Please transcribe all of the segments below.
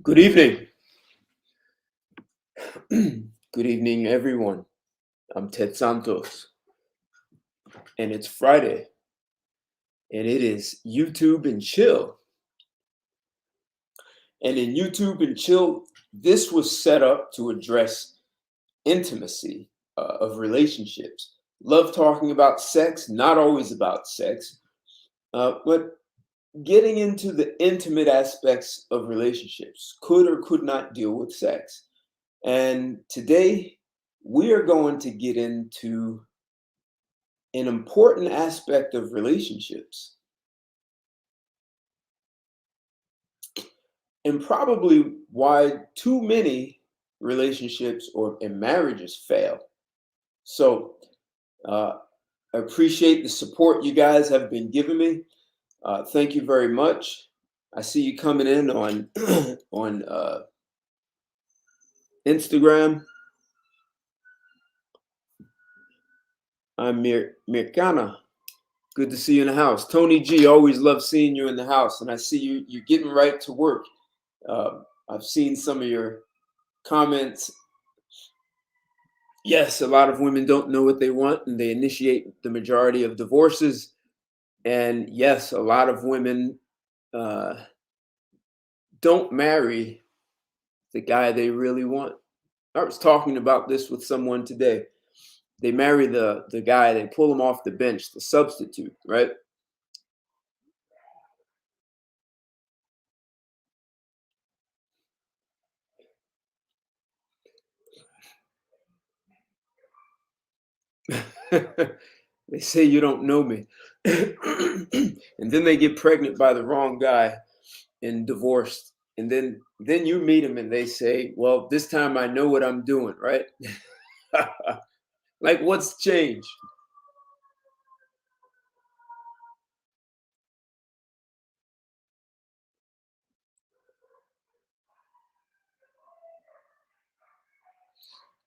Good evening. Good evening, everyone. I'm Ted Santos, and it's Friday, and it is YouTube and Chill. And in YouTube and Chill, this was set up to address intimacy of relationships. Love talking about sex, not always about sex, but getting into the intimate aspects of relationships, could or could not deal with sex. And today, we are going to get into an important aspect of relationships and probably why too many relationships or and marriages fail. So I appreciate the support you guys have been giving me. Thank you very much. I see you coming in on on Instagram. I'm Mirkana. Good to see you in the house. Tony G, always love seeing you in the house, and I see you getting right to work. I've seen some of your comments. Yes, a lot of women don't know what they want and they initiate the majority of divorces. And yes, a lot of women uh, don't marry the guy they really want. I was talking about this with someone today. They marry the guy, they pull him off the bench, the substitute, right? They say you don't know me. And then they get pregnant by the wrong guy and divorced. And then you meet them and they say, well, this time I know what I'm doing, right? Like what's changed?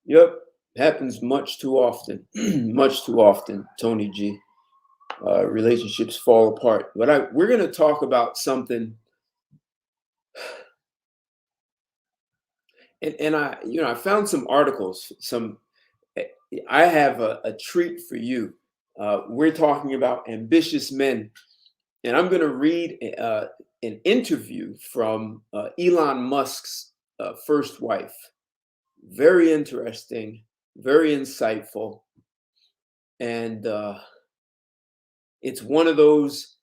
Yep, happens much too often. Much too often, Tony G. Relationships fall apart. But we're going to talk about something, and I found some articles. Eh, I have a treat for you. We're talking about ambitious men, and I'm going to read an interview from Elon Musk's first wife. Very interesting, very insightful, and it's one of those,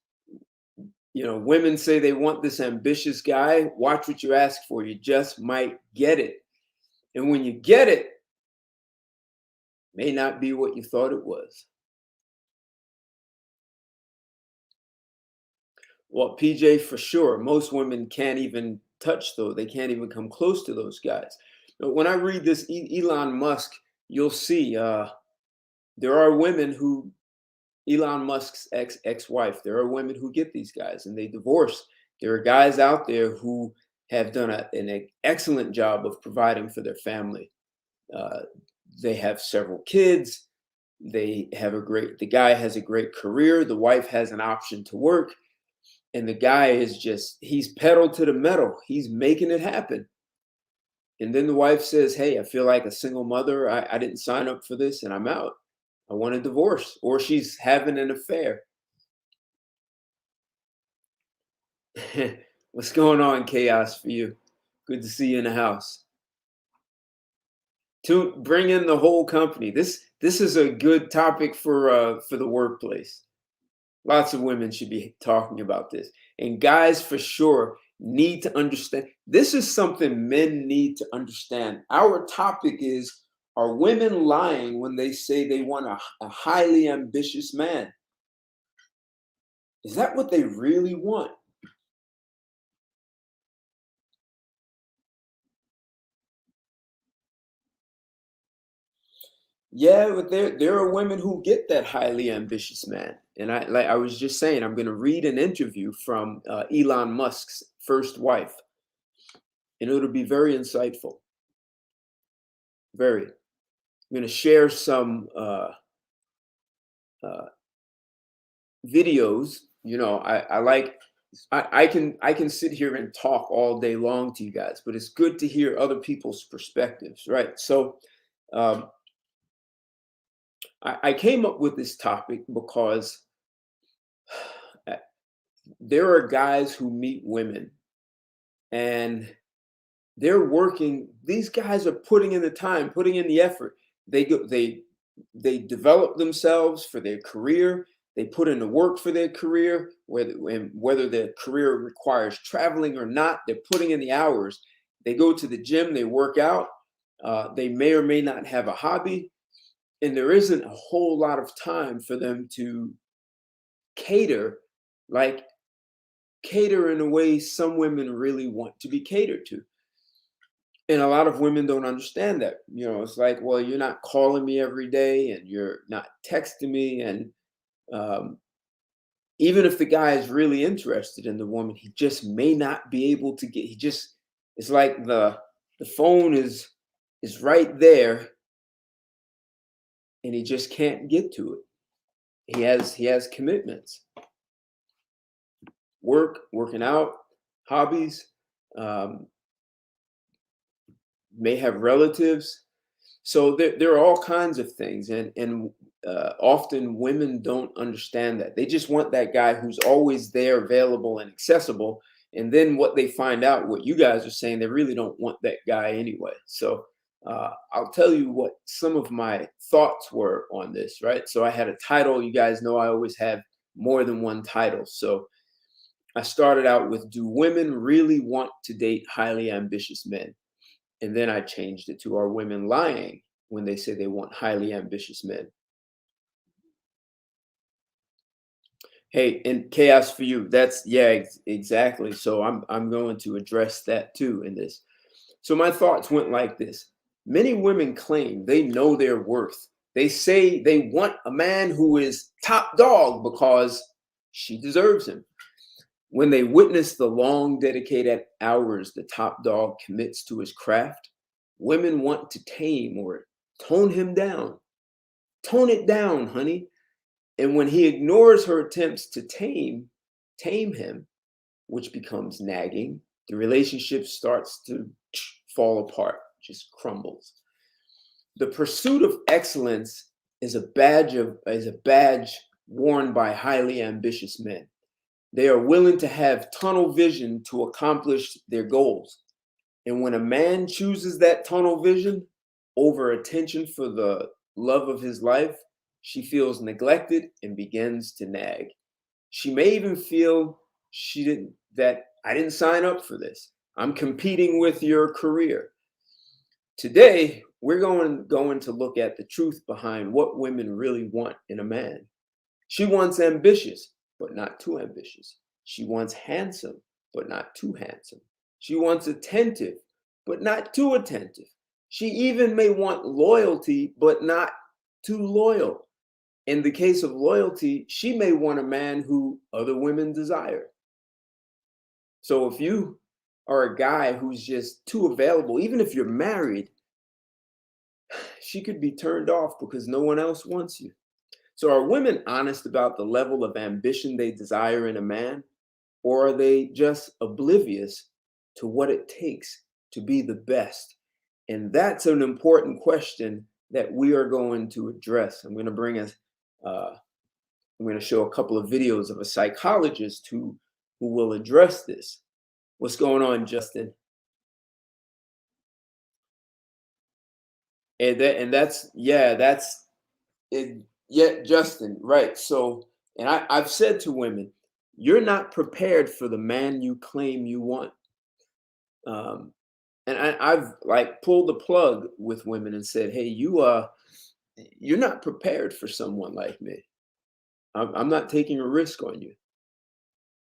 women say they want this ambitious guy. Watch what you ask for. You just might get it. And when you get it, may not be what you thought it was. Well, PJ, for sure. Most women can't even touch those. They can't even come close to those guys. But when I read this Elon Musk, you'll see there are women who Elon Musk's ex-wife. There are women who get these guys and they divorce. There are guys out there who have done an excellent job of providing for their family. Uh, they have several kids. The guy has a great career. The wife has an option to work. And the guy he's pedal to the metal. He's making it happen. And then the wife says, hey, I feel like a single mother. I didn't sign up for this and I'm out. I want a divorce. Or she's having an affair. What's going on, Chaos, for you? Good to see you in the house. To bring in the whole company. This is a good topic for the workplace. Lots of women should be talking about this. And guys for sure need to understand. This is something men need to understand. Our topic is, are women lying when they say they want a highly ambitious man? Is that what they really want? Yeah, but there are women who get that highly ambitious man, and I was just saying, I'm going to read an interview from Elon Musk's first wife, and it'll be very insightful. Very. I'm going to share some uh, videos. I like I can sit here and talk all day long to you guys, but it's good to hear other people's perspectives, right? So um, I came up with this topic because uh, there are guys who meet women and they're working. These guys are putting in the time, putting in the effort. They develop themselves for their career. They put in the work for their career, whether their career requires traveling or not, they're putting in the hours. They go to the gym, they work out. They may or may not have a hobby, and there isn't a whole lot of time for them to cater, like cater in a way some women really want to be catered to. And a lot of women don't understand that. It's like, well, you're not calling me every day and you're not texting me. And um, even if the guy is really interested in the woman, he just may not be able to get, it's like the phone is right there and he just can't get to it. He has commitments, working out, hobbies, um, may have relatives. So there are all kinds of things, and often women don't understand that. They just want that guy who's always there, available, and accessible. And then what they find out, what you guys are saying, they really don't want that guy anyway. So I'll tell you what some of my thoughts were on this, right? So I had a title. You guys know I always have more than one title. So I started out with, do women really want to date highly ambitious men? And then I changed it to, are women lying when they say they want highly ambitious men? Hey, and chaos for you. That's, yeah, exactly. So I'm going to address that too in this. So my thoughts went like this. Many women claim they know their worth. They say they want a man who is top dog because she deserves him. When they witness the long dedicated hours the top dog commits to his craft, women want to tame or tone him down. Tone it down, honey. And when he ignores her attempts to tame him, which becomes nagging, the relationship starts to fall apart, just crumbles. The pursuit of excellence is a badge worn by highly ambitious men. They are willing to have tunnel vision to accomplish their goals. And when a man chooses that tunnel vision over attention for the love of his life, she feels neglected and begins to nag. She may even feel that I didn't sign up for this. I'm competing with your career. Today, we're going to look at the truth behind what women really want in a man. She wants ambitious, but not too ambitious. She wants handsome, but not too handsome. She wants attentive, but not too attentive. She even may want loyalty, but not too loyal. In the case of loyalty, she may want a man who other women desire. So if you are a guy who's just too available, even if you're married, she could be turned off because no one else wants you. So are women honest about the level of ambition they desire in a man? Or are they just oblivious to what it takes to be the best? And that's an important question that we are going to address. I'm going to show a couple of videos of a psychologist who will address this. What's going on, Justin? That's, yeah, that's it. Yeah, Justin, right. So, and I've said to women, you're not prepared for the man you claim you want. Um, and I've like pulled the plug with women and said, hey, you're not prepared for someone like me. I'm not taking a risk on you.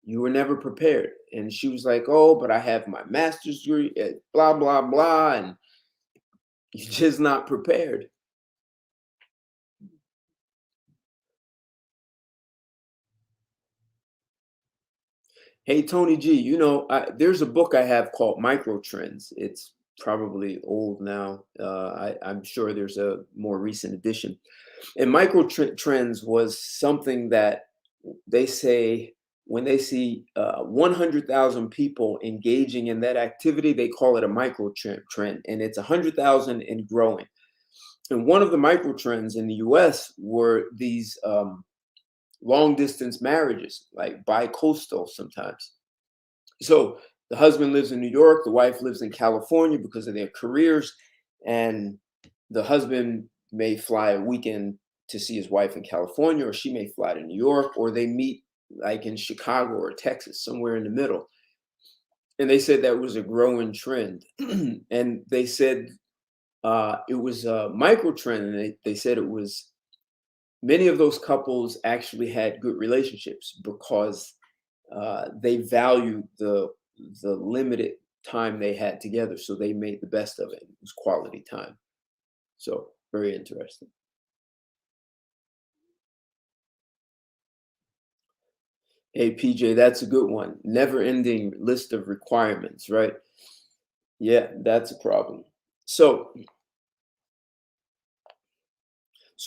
You were never prepared. And she was like, oh, but I have my master's degree, blah, blah, blah. And you're just not prepared. Hey, Tony G, there's a book I have called Micro Trends. It's probably old now. I'm sure there's a more recent edition. And trends was something that they say when they see 100,000 people engaging in that activity, they call it a micro trend, and it's 100,000 and growing. And one of the micro trends in the US were these long distance marriages, like bi-coastal sometimes. So the husband lives in New York, the wife lives in California because of their careers, and the husband may fly a weekend to see his wife in California, or she may fly to New York, or they meet like in Chicago or Texas, somewhere in the middle. And they said that was a growing trend. And they said it was a micro trend, and they said it was many of those couples actually had good relationships because they valued the limited time they had together, so they made the best of it. It was quality time. So very interesting. Hey PJ, that's a good one. Never ending list of requirements, right? Yeah, that's a problem. So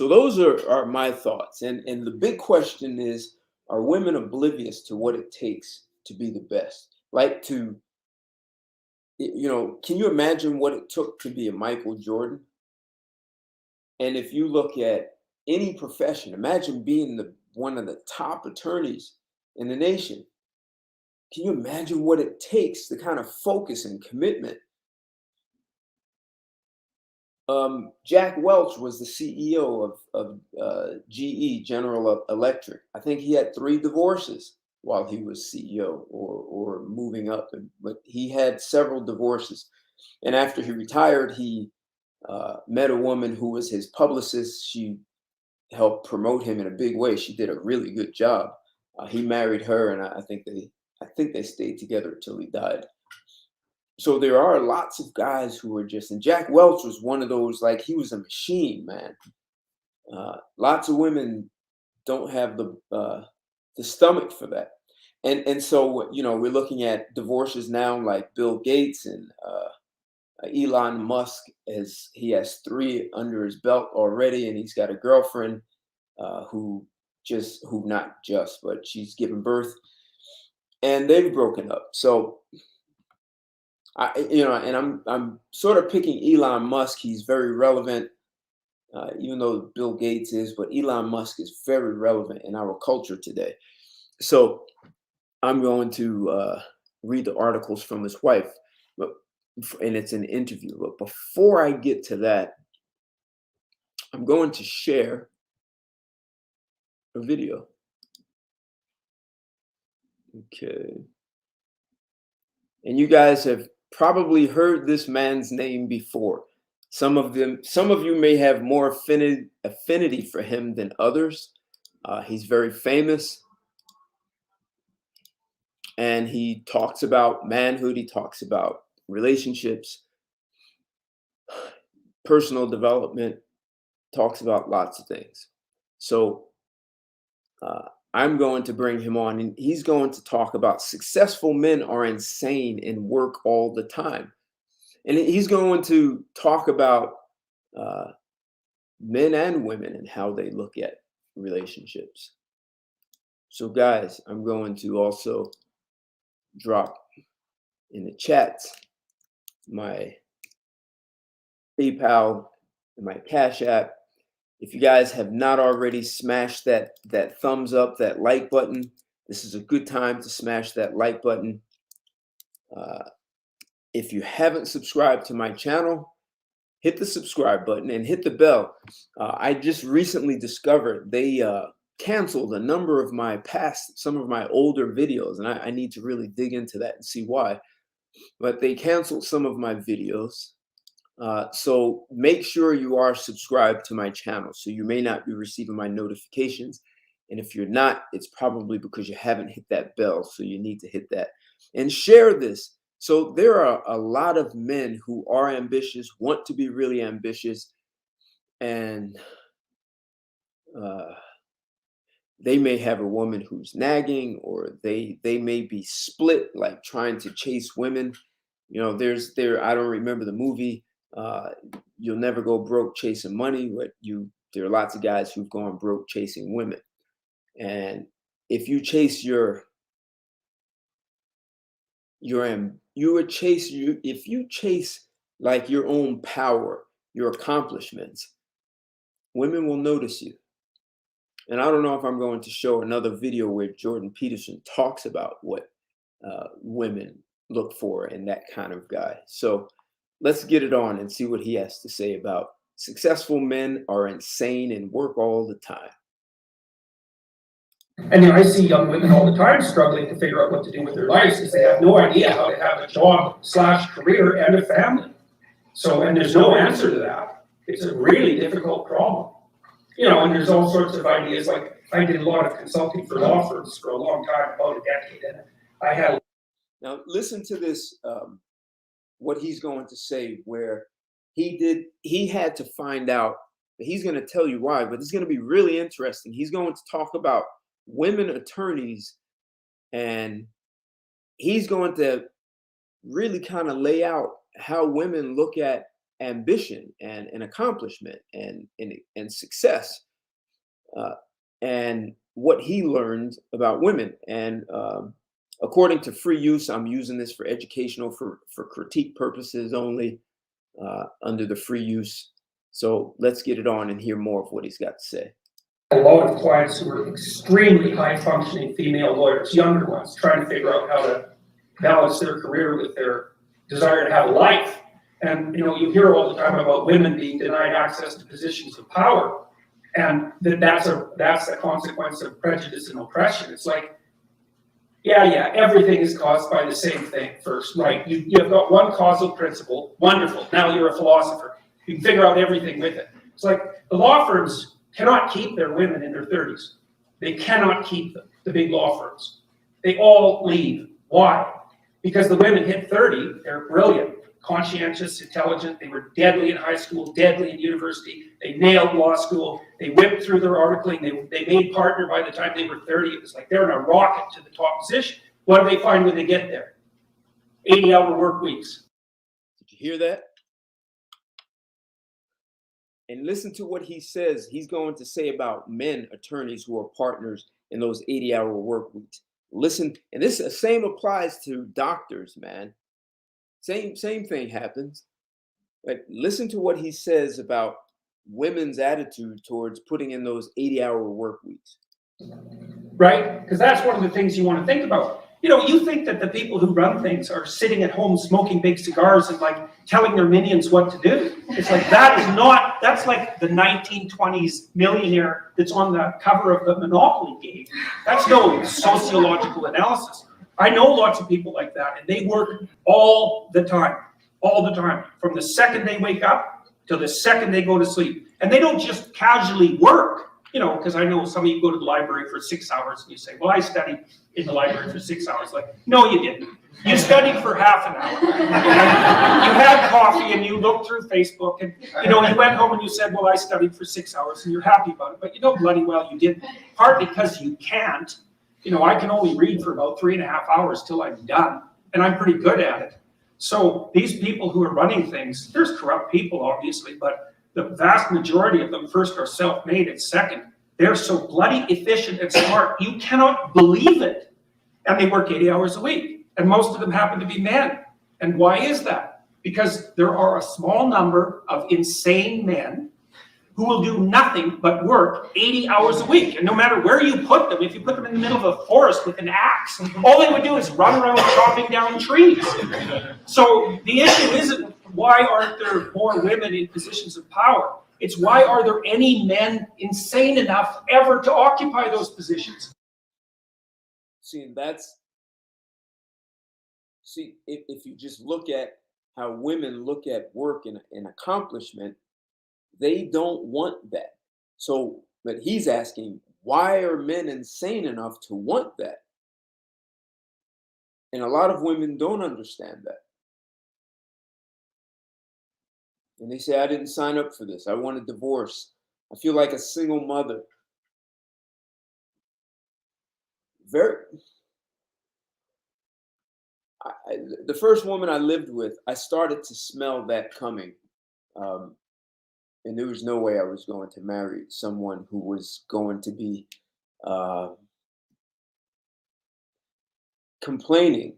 those are my thoughts. And the big question is, are women oblivious to what it takes to be the best? Like to can you imagine what it took to be a Michael Jordan? And if you look at any profession, imagine being the one of the top attorneys in the nation. Can you imagine what it takes, the kind of focus and commitment? Jack Welch was the CEO of GE, General Electric. I think he had 3 divorces while he was CEO, or moving up, but he had several divorces. And after he retired, he met a woman who was his publicist. She helped promote him in a big way. She did a really good job. He married her, and I think they stayed together until he died. So there are lots of guys who are just, and Jack Welch was one of those. Like, he was a machine, man. Lots of women don't have the stomach for that, and so we're looking at divorces now, like Bill Gates and Elon Musk. As he has 3 under his belt already, and he's got a girlfriend who not just, but she's given birth, and they've broken up. So and I'm sort of picking Elon Musk. He's very relevant, even though Bill Gates is, but Elon Musk is very relevant in our culture today. So I'm going to read the articles from his wife, but and it's an interview. But before I get to that, I'm going to share a video. Okay. And you guys have probably heard this man's name before. Some of you may have more affinity for him than others. He's very famous, and he talks about manhood. He talks about relationships, personal development, talks about lots of things. So uh, I'm going to bring him on, and he's going to talk about successful men are insane and work all the time. And he's going to talk about uh, men and women and how they look at relationships. So, guys, I'm going to also drop in the chat my PayPal and my Cash App. If you guys have not already smashed that thumbs up, that like button, this is a good time to smash that like button. If you haven't subscribed to my channel, hit the subscribe button and hit the bell. I just recently discovered they canceled a number of some of my older videos, and I need to really dig into that and see why. But they canceled some of my videos. So make sure you are subscribed to my channel, so you may not be receiving my notifications. And if you're not, it's probably because you haven't hit that bell. So you need to hit that and share this. So there are a lot of men who are ambitious, want to be really ambitious, and uh, they may have a woman who's nagging, or they may be split, like trying to chase women. I don't remember the movie. Uh, You'll never go broke chasing money, but there are lots of guys who've gone broke chasing women. And if you chase your you would chase you if you chase like your own power, your accomplishments, women will notice you. And I don't know if I'm going to show another video where Jordan Peterson talks about what women look for in that kind of guy. So let's get it on and see what he has to say about successful men are insane and work all the time. And I see young women all the time struggling to figure out what to do with their lives because they have no idea how to have a job/career and a family. So, and there's no answer to that. It's a really difficult problem. And there's all sorts of ideas. Like I did a lot of consulting for law firms for a long time, about a decade, and I had. Now listen to this. What he's going to say, where he had to find out. He's going to tell you why, but it's going to be really interesting. He's going to talk about women attorneys, and he's going to really kind of lay out how women look at ambition and accomplishment and success, and what he learned about women. And according to Free Use, I'm using this for educational, for critique purposes only, under the Free Use. So let's get it on and hear more of what he's got to say. A lot of clients who are extremely high-functioning female lawyers, younger ones, trying to figure out how to balance their career with their desire to have a life. And you hear all the time about women being denied access to positions of power, and that's a consequence of prejudice and oppression. It's like, yeah, everything is caused by the same thing first, right? You've got one causal principle, wonderful. Now you're a philosopher. You can figure out everything with it. It's like the law firms cannot keep their women in their 30s. They cannot keep them, the big law firms. They all leave. Why? Because the women hit 30, they're brilliant, conscientious, intelligent. They were deadly in high school, deadly in university. They nailed law school. They whipped through their articling. They made partner by the time they were 30. It was like they're in a rocket to the top position. What do they find when they get there? 80-hour work weeks. Did you hear that? And listen to what he says. He's going to say about men attorneys who are partners in those 80-hour work weeks. Listen, and this same applies to doctors, man. Same thing happens. But listen to what he says about women's attitude towards putting in those 80-hour work weeks. Right? Because that's one of the things you want to think about. You think that the people who run things are sitting at home smoking big cigars and like telling their minions what to do. It's like that's like the 1920s millionaire that's on the cover of the Monopoly game. That's no sociological analysis. I know lots of people like that, and they work all the time, from the second they wake up till the second they go to sleep. And they don't just casually work. Because I know some of you go to the library for 6 hours and you say, well, I studied in the library for 6 hours. Like, no, you didn't. You studied for half an hour. You had coffee and you looked through Facebook and, you went home and you said, well, I studied for 6 hours, and you're happy about it. But bloody well you didn't. Partly because you can't. I can only read for about 3.5 hours till I'm done. And I'm pretty good at it. So these people who are running things, there's corrupt people, obviously, but the vast majority of them, first, are self-made, and second, they're so bloody efficient and smart, you cannot believe it. And they work 80 hours a week, and most of them happen to be men. And why is that? Because there are a small number of insane men who will do nothing but work 80 hours a week. And no matter where you put them, if you put them in the middle of a forest with an axe, all they would do is run around chopping down trees. So the issue isn't why aren't there more women in positions of power? It's why are there any men insane enough ever to occupy those positions? If you just look at how women look at work and accomplishment, they don't want that. So, but he's asking, why are men insane enough to want that? And a lot of women don't understand that. And they say, I didn't sign up for this. I want a divorce. I feel like a single mother. The first woman I lived with, I started to smell that coming. And there was no way I was going to marry someone who was going to be complaining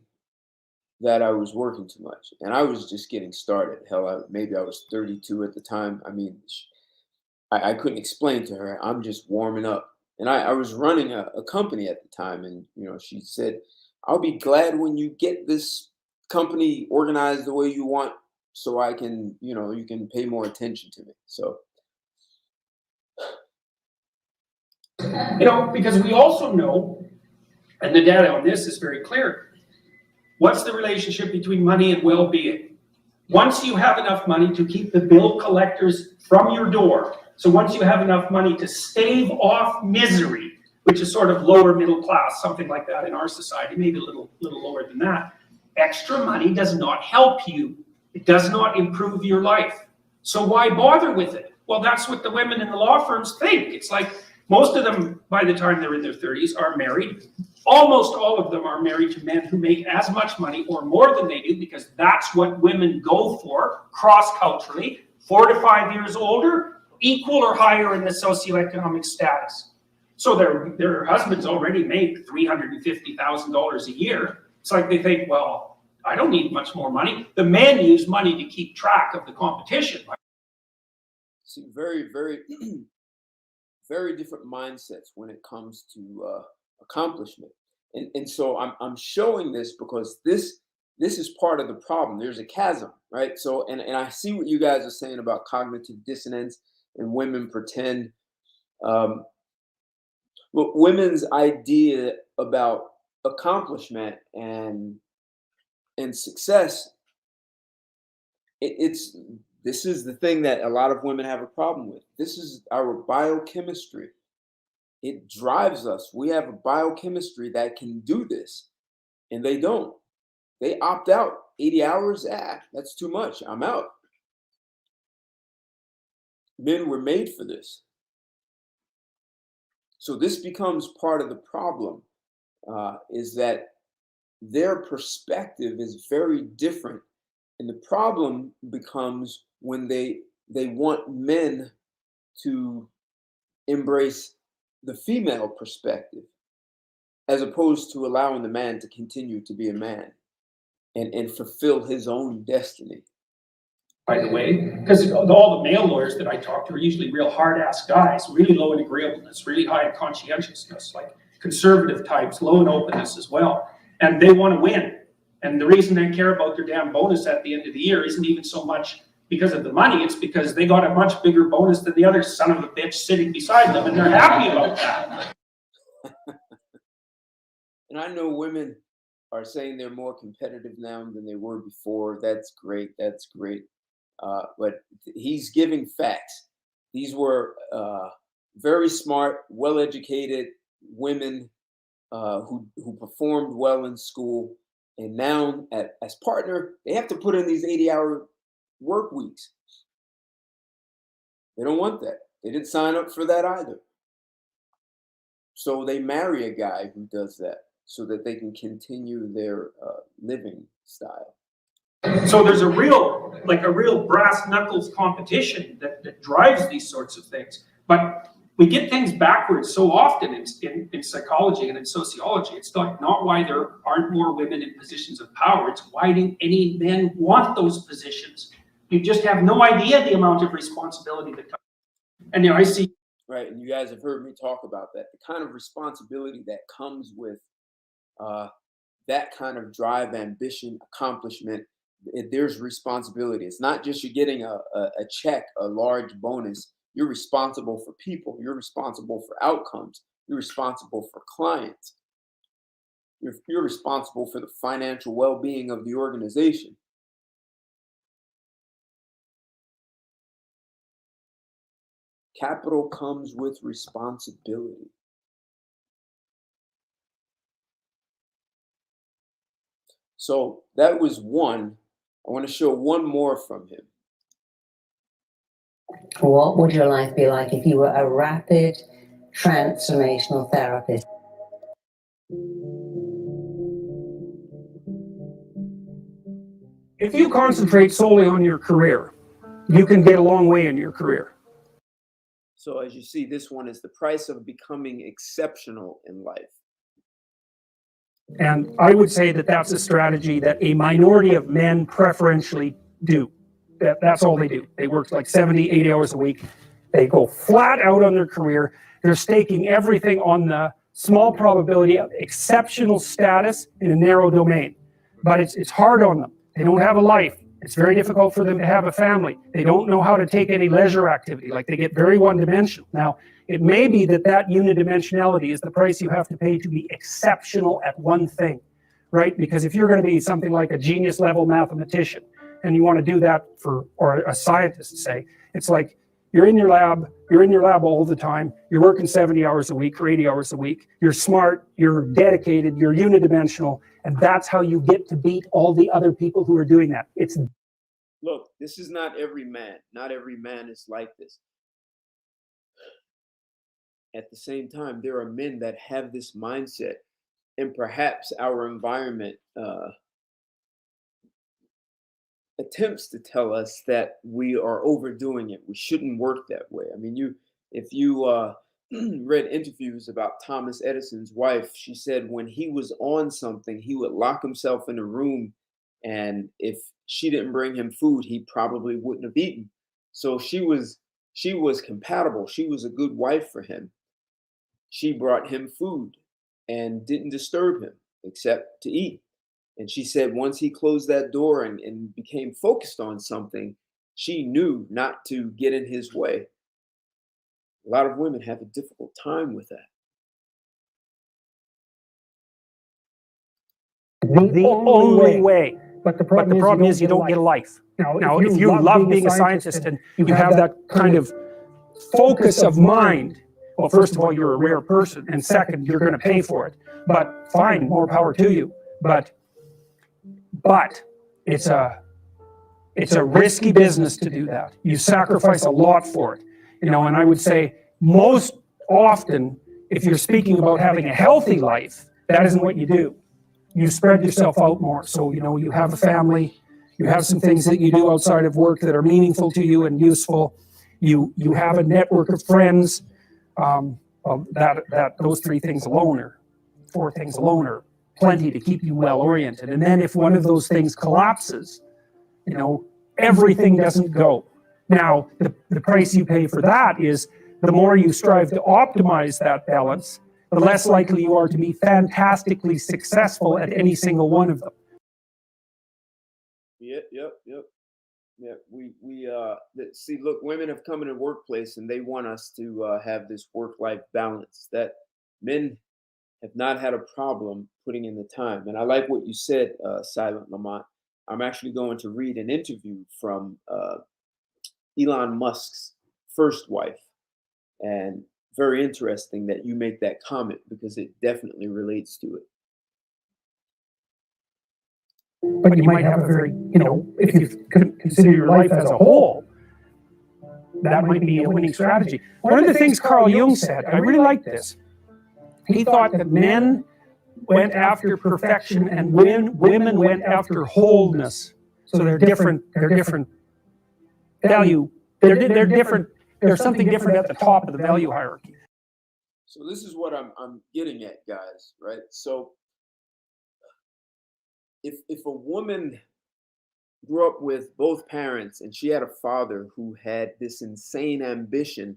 that I was working too much, and I was just getting started. Hell, maybe I was 32 at the time. I mean, I couldn't explain to her. I'm just warming up, and I was running a company at the time, and she said, "I'll be glad when you get this company organized the way you want, so I can, you can pay more attention to me." So Because we also know, and the data on this is very clear, what's the relationship between money and well-being? Once you have enough money to keep the bill collectors from your door, so once you have enough money to stave off misery, which is sort of lower middle class, something like that in our society, maybe a little lower than that, extra money does not help you. It does not improve your life. So why bother with it? Well, that's what the women in the law firms think. It's like most of them, by the time they're in their 30s, are married. Almost all of them are married to men who make as much money or more than they do, because that's what women go for cross-culturally. 4 to 5 years older, equal or higher in the socioeconomic status. So their husbands already make $350,000 a year. It's like they think, well, I don't need much more money. The men use money to keep track of the competition. see, very, very, very different mindsets when it comes to accomplishment. And so I'm showing this because this is part of the problem. There's a chasm, right? So and I see what you guys are saying about cognitive dissonance and women pretend. But women's idea about accomplishment and success, it's this is the thing that a lot of women have a problem with. This is our biochemistry. It drives us. We have a biochemistry that can do this, and they don't. They opt out. 80 hours, that's too much. I'm out. Men were made for this. So this becomes part of the problem, is that their perspective is very different. And the problem becomes when they want men to embrace the female perspective, as opposed to allowing the man to continue to be a man and fulfill his own destiny. By the way, because all the male lawyers that I talk to are usually real hard-ass guys, really low in agreeableness, really high in conscientiousness, like conservative types, low in openness as well. And they want to win. And the reason they care about their damn bonus at the end of the year isn't even so much because of the money, it's because they got a much bigger bonus than the other son of a bitch sitting beside them, and they're happy about that. And I know women are saying they're more competitive now than they were before. That's great. That's great. But he's giving facts. These were very smart, well-educated women who performed well in school, and now as partner, they have to put in these 80-hour work weeks. They don't want that. They didn't sign up for that either. So they marry a guy who does that so that they can continue their living style. So there's a real brass knuckles competition that drives these sorts of things. But we get things backwards so often in psychology and in sociology. It's not why there aren't more women in positions of power. It's why do any men want those positions? You just have no idea the amount of responsibility that comes. And I see. Right, and you guys have heard me talk about that. The kind of responsibility that comes with that kind of drive, ambition, accomplishment. There's responsibility. It's not just you're getting a check, a large bonus. You're responsible for people. You're responsible for outcomes. You're responsible for clients. You're responsible for the financial well-being of the organization. Capital comes with responsibility. So that was one. I want to show one more from him. What would your life be like if you were a rapid transformational therapist? If you concentrate solely on your career, you can get a long way in your career. So as you see, this one is the price of becoming exceptional in life. And I would say that that's a strategy that a minority of men preferentially do. That's all they do. They work like 70, 80 hours a week. They go flat out on their career. They're staking everything on the small probability of exceptional status in a narrow domain. But it's hard on them. They don't have a life. It's very difficult for them to have a family. They don't know how to take any leisure activity. Like, they get very one-dimensional. Now, it may be that that unidimensionality is the price you have to pay to be exceptional at one thing, right? Because if you're going to be something like a genius level mathematician, and you want to do that for, or a scientist, say, it's like you're in your lab all the time, you're working 70 hours a week or 80 hours a week, you're smart, you're dedicated, you're unidimensional, and that's how you get to beat all the other people who are doing that. It's Look, this is not every man. Not every man is like this. At the same time, there are men that have this mindset, and perhaps our environment attempts to tell us that we are overdoing it. We shouldn't work that way. I mean, if you read interviews about Thomas Edison's wife, she said when he was on something, he would lock himself in a room, and if she didn't bring him food, he probably wouldn't have eaten. So she was compatible. She was a good wife for him. She brought him food and didn't disturb him except to eat. And she said once he closed that door and became focused on something, she knew not to get in his way. A lot of women have a difficult time with that. the only way. But the problem is you don't get a life. Now, if you love being a scientist and you have that kind of focus of mind, well, first of all, you're a rare person, and second, you're going to pay for it. But fine, more power to you. But it's a risky business to do that. You sacrifice a lot for it, and I would say most often, if you're speaking about having a healthy life, that isn't what you do. You spread yourself out more. So, you have a family, you have some things that you do outside of work that are meaningful to you and useful. You have a network of friends. Those three things alone, or four things alone, are plenty to keep you well oriented. And then if one of those things collapses, everything doesn't go. Now, the price you pay for that is the more you strive to optimize that balance, the less likely you are to be fantastically successful at any single one of them. Yep. Yeah, see, look, women have come in the workplace and they want us to have this work-life balance that men have not had a problem putting in the time. And I like what you said, Silent Lamont. I'm actually going to read an interview from Elon Musk's first wife. And very interesting that you make that comment because it definitely relates to it. But you might have a very, if you consider your life as a whole, that might be a winning strategy. One of the things Carl Jung said, I really like this. He thought that men went after perfection and women went after wholeness. So they're different value. They're different. There's something different at the top of the value hierarchy. So this is what I'm getting at, guys, right? So if a woman grew up with both parents and she had a father who had this insane ambition,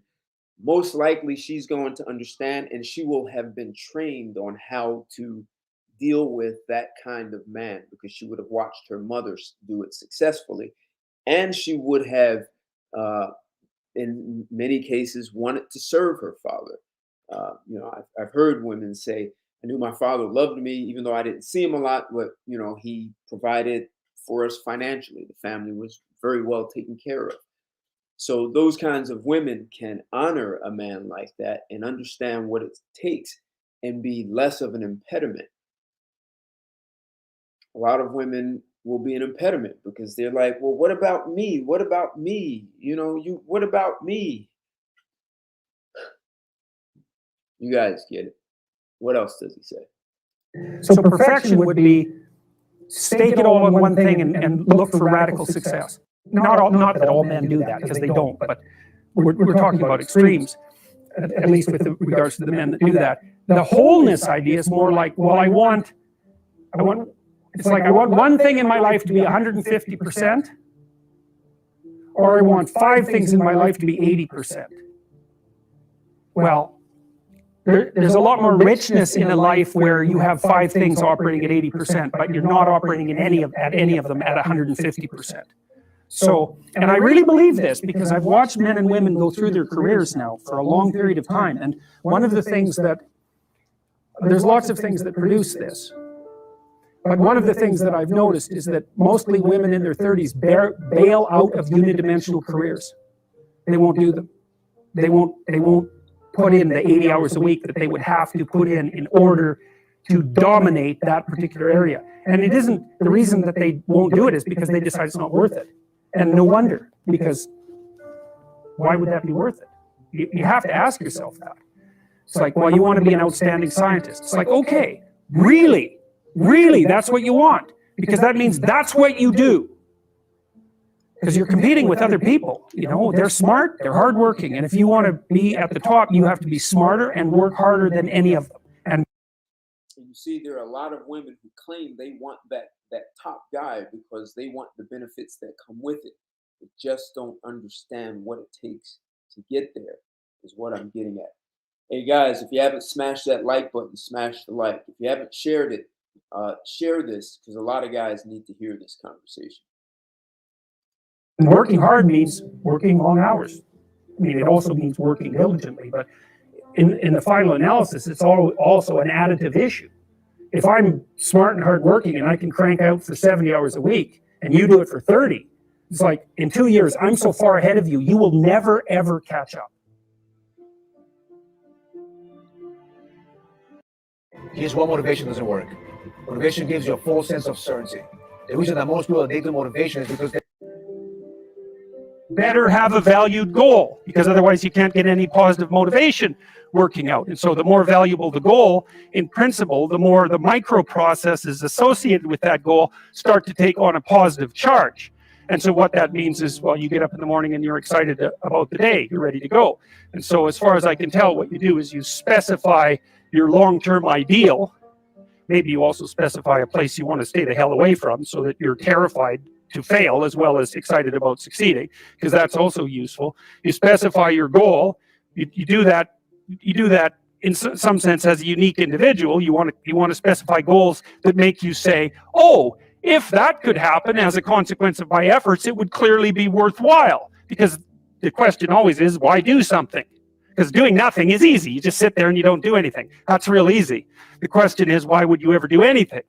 most likely she's going to understand and she will have been trained on how to deal with that kind of man because she would have watched her mother do it successfully. And she would have, in many cases, wanted to serve her father. I've heard women say, I knew my father loved me, even though I didn't see him a lot, but, he provided for us financially. The family was very well taken care of. So those kinds of women can honor a man like that and understand what it takes and be less of an impediment. A lot of women will be an impediment because they're like, well, what about me? What about me? What about me? You guys get it. What else does he say? So perfection would be stake it all on one thing and look for radical success. Not that all men do that, because they don't, but we're talking about extremes, at least with regards to the men that do that. The wholeness idea is more like, well, I want it's like I want one thing in my life to be 150%, or I want 5 things in my life to be 80%. Well, there's a lot more richness in a life where you have 5 things operating at 80%, but you're not operating at any of them at 150%. So, and I really believe this because I've watched men and women go through their careers now for a long period of time, and one of the things that, there's lots of things that produce this, but one of the things that I've noticed is that mostly women in their 30s bail out of unidimensional careers. They won't do them. They won't put in the 80 hours a week that they would have to put in order to dominate that particular area. And it isn't, the reason that they won't do it is because they decide it's not worth it. And no wonder, because why would that be worth it? You have to ask yourself that. It's like, well, you want to be an outstanding scientist. It's like, okay, really, that's what you want? Because that means that's what you do. Because you're competing with other people, you know, they're smart, they're hardworking, and if you want to be at the top, you have to be smarter and work harder than any of them. And you see, there are a lot of women who claim they want that top guy because they want the benefits that come with it. They just don't understand what it takes to get there, is what I'm getting at. Hey guys, if you haven't smashed that like button, smash the like. If you haven't shared it, share this, because a lot of guys need to hear this conversation. And working hard means working long hours. I mean, it also means working diligently, but in the final analysis, it's also an additive issue. If I'm smart and hardworking and I can crank out for 70 hours a week, and you do it for 30, it's like, in 2 years, I'm so far ahead of you, you will never, ever catch up. Here's why motivation doesn't work. Motivation gives you a false sense of certainty. The reason that most people are addicted to motivation is because they better have a valued goal, because otherwise you can't get any positive motivation working out. And so the more valuable the goal, in principle, the more the micro processes associated with that goal start to take on a positive charge. And so what that means is, well, you get up in the morning and you're excited about the day, you're ready to go. And so as far as I can tell, what you do is you specify your long-term ideal. Maybe you also specify a place you want to stay the hell away from so that you're terrified to fail as well as excited about succeeding, because that's also useful. You specify your goal. You do that in some sense as a unique individual. You want to specify goals that make you say, oh, if that could happen as a consequence of my efforts, it would clearly be worthwhile. Because the question always is, why do something? Because doing nothing is easy. You just sit there and you don't do anything. That's real easy. The question is, why would you ever do anything?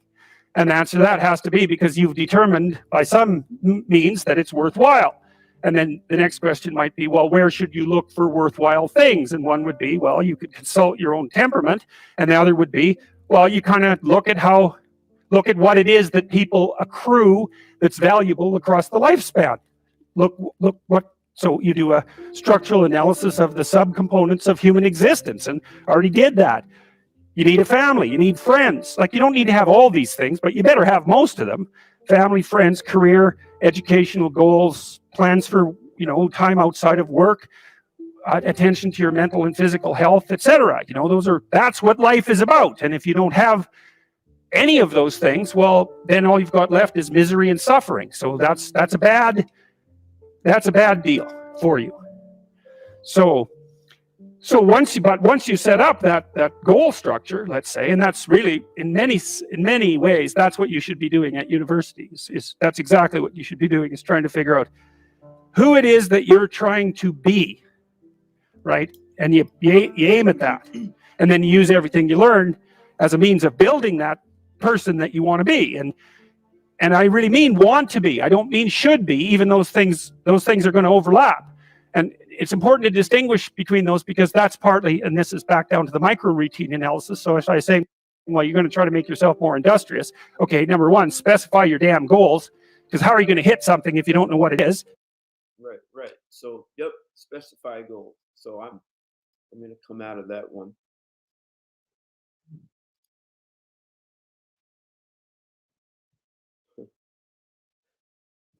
And the answer to that has to be because you've determined by some means that it's worthwhile. And then the next question might be, well, where should you look for worthwhile things? And one would be, well, you could consult your own temperament. And the other would be, well, you kind of look at what it is that people accrue that's valuable across the lifespan. So you do a structural analysis of the subcomponents of human existence, and already did that. You need a family, you need friends. Like, you don't need to have all these things, but you better have most of them. Family, friends, career, educational goals, plans for, time outside of work, attention to your mental and physical health, etc. That's what life is about. And if you don't have any of those things, well, then all you've got left is misery and suffering. So that's a bad deal for you. So once you set up that goal structure, let's say, and that's really in many ways that's what you should be doing at universities. That's exactly what you should be doing, is trying to figure out who it is that you're trying to be, right? And you aim at that, and then you use everything you learned as a means of building that person that you want to be. And I really mean want to be. I don't mean should be, even those things are going to overlap. And it's important to distinguish between those, because that's partly, and this is back down to the micro routine analysis. So if I say, well, you're going to try to make yourself more industrious. Okay, number one, specify your damn goals, because how are you going to hit something if you don't know what it is? Right. So, yep, specify goals. So I'm going to come out of that one.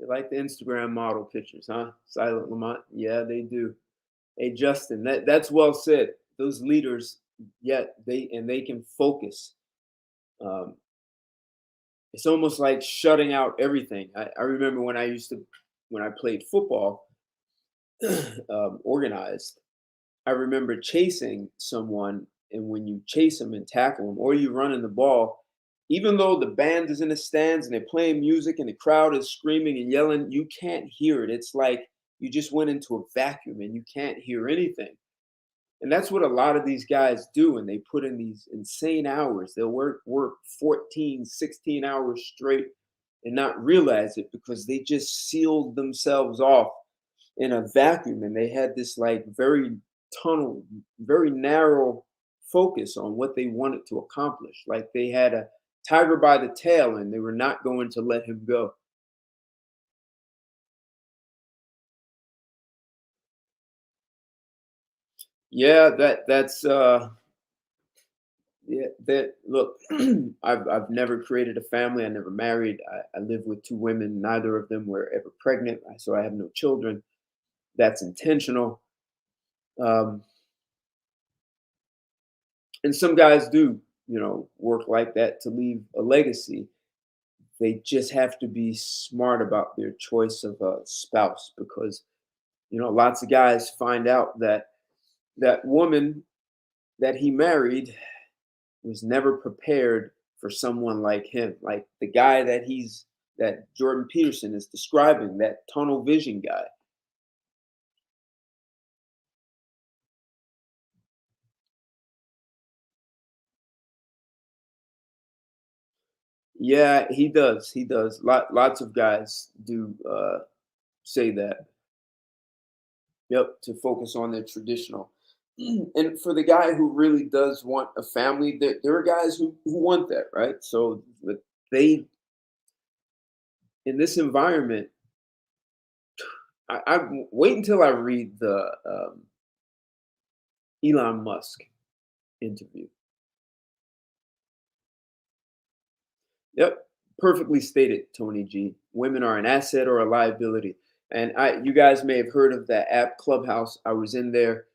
They like the Instagram model pictures, huh? Silent Lamont. Yeah, they do. Hey, Justin, that's well said. Those leaders, they can focus. It's almost like shutting out everything. I remember when I played football, organized, I remember chasing someone, and when you chase them and tackle them, or you run in the ball, even though the band is in the stands and they're playing music and the crowd is screaming and yelling, you can't hear it. It's like you just went into a vacuum and you can't hear anything. And that's what a lot of these guys do. And they put in these insane hours. They'll work 14, 16 hours straight and not realize it because they just sealed themselves off in a vacuum. And they had this like very tunnel, very narrow focus on what they wanted to accomplish. Like they had a tiger by the tail and they were not going to let him go. Yeah, yeah, that look, I've never created a family. I never married. I live with two women. Neither of them were ever pregnant, so I have no children. That's intentional. Um, and some guys do, work like that to leave a legacy. They just have to be smart about their choice of a spouse because, lots of guys find out that that woman that he married was never prepared for someone like him, like the guy that Jordan Peterson is describing, that tunnel vision guy. Yeah, he does. He does. Lots of guys do say that. Yep, to focus on their traditional. And for the guy who really does want a family, there are guys who want that, right? So they, in this environment, I wait until I read the Elon Musk interview. Yep, perfectly stated, Tony G. Women are an asset or a liability. And you guys may have heard of that app Clubhouse. I was in there.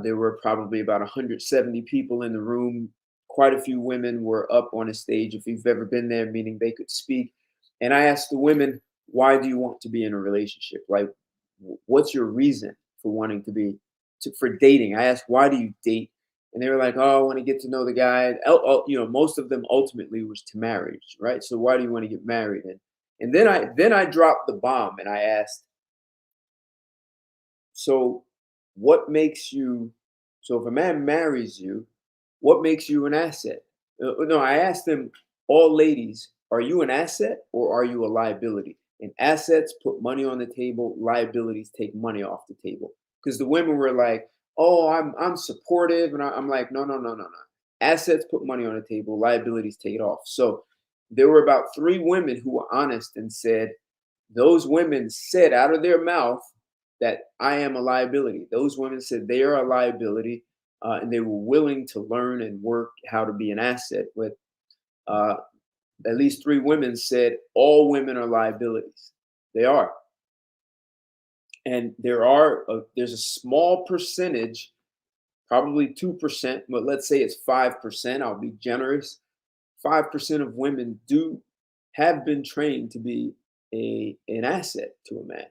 There were probably about 170 people in the room. Quite a few women were up on a stage. If you've ever been there, meaning they could speak. And I asked the women, "Why do you want to be in a relationship? Like, what's your reason for wanting to be for dating?" I asked, "Why do you date?" And they were like, "Oh, I want to get to know the guy." Most of them ultimately was to marriage, right? So why do you want to get married? And then I dropped the bomb and I asked, "So what makes you? So if a man marries you, what makes you an asset?" No, I asked them, all ladies, "Are you an asset or are you a liability?" And assets put money on the table, liabilities take money off the table. Because the women were like, "Oh, I'm supportive," and I'm like, "No, no, no, no, no. Assets put money on the table, liabilities take it off." So there were about three women who were honest and said, those women said out of their mouth that I am a liability. Those women said they are a liability, and they were willing to learn and work how to be an asset. But uh, at least three women said all women are liabilities. They are, and there's a small percentage, probably 2%, but let's say it's 5%. I'll be generous. 5% of women do have been trained to be an asset to a man,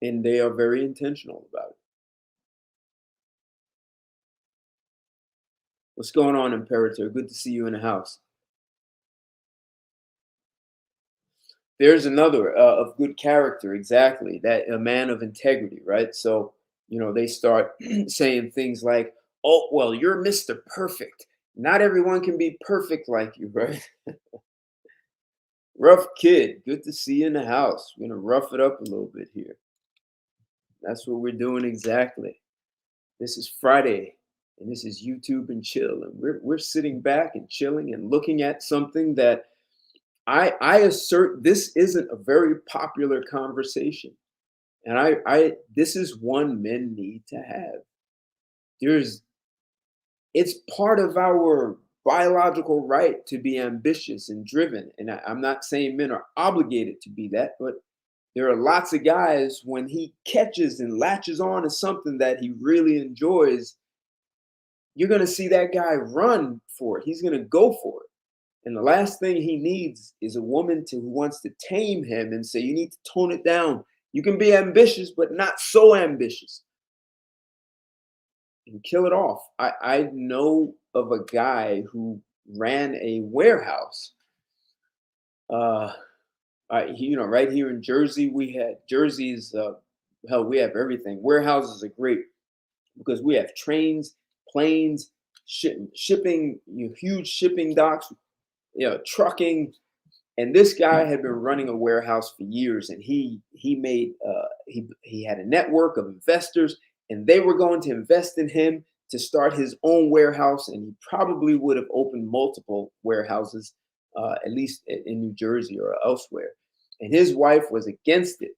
and they are very intentional about it. What's going on, Imperator? Good to see you in the house. There's another of good character, exactly. That a man of integrity, right? So, they start saying things like, "Oh, well, you're Mr. Perfect. Not everyone can be perfect like you," right? Rough kid. Good to see you in the house. We're gonna rough it up a little bit here. That's what we're doing exactly. This is Friday, and this is YouTube and chill, and we're sitting back and chilling and looking at something that I assert this isn't a very popular conversation, and I this is one men need to have. There's It's part of our biological right to be ambitious and driven, and I'm not saying men are obligated to be that, but there are lots of guys when he catches and latches on to something that he really enjoys, you're going to see that guy run for it. He's going to go for it. And the last thing he needs is a woman who wants to tame him and say, you need to tone it down. You can be ambitious, but not so ambitious. And kill it off. I know of a guy who ran a warehouse. Right here in Jersey, we had Jersey's, hell, we have everything. Warehouses are great because we have trains, planes, shipping, huge shipping docks, trucking. And this guy had been running a warehouse for years, and he had a network of investors, and they were going to invest in him to start his own warehouse, and he probably would have opened multiple warehouses, at least in New Jersey or elsewhere. And his wife was against it.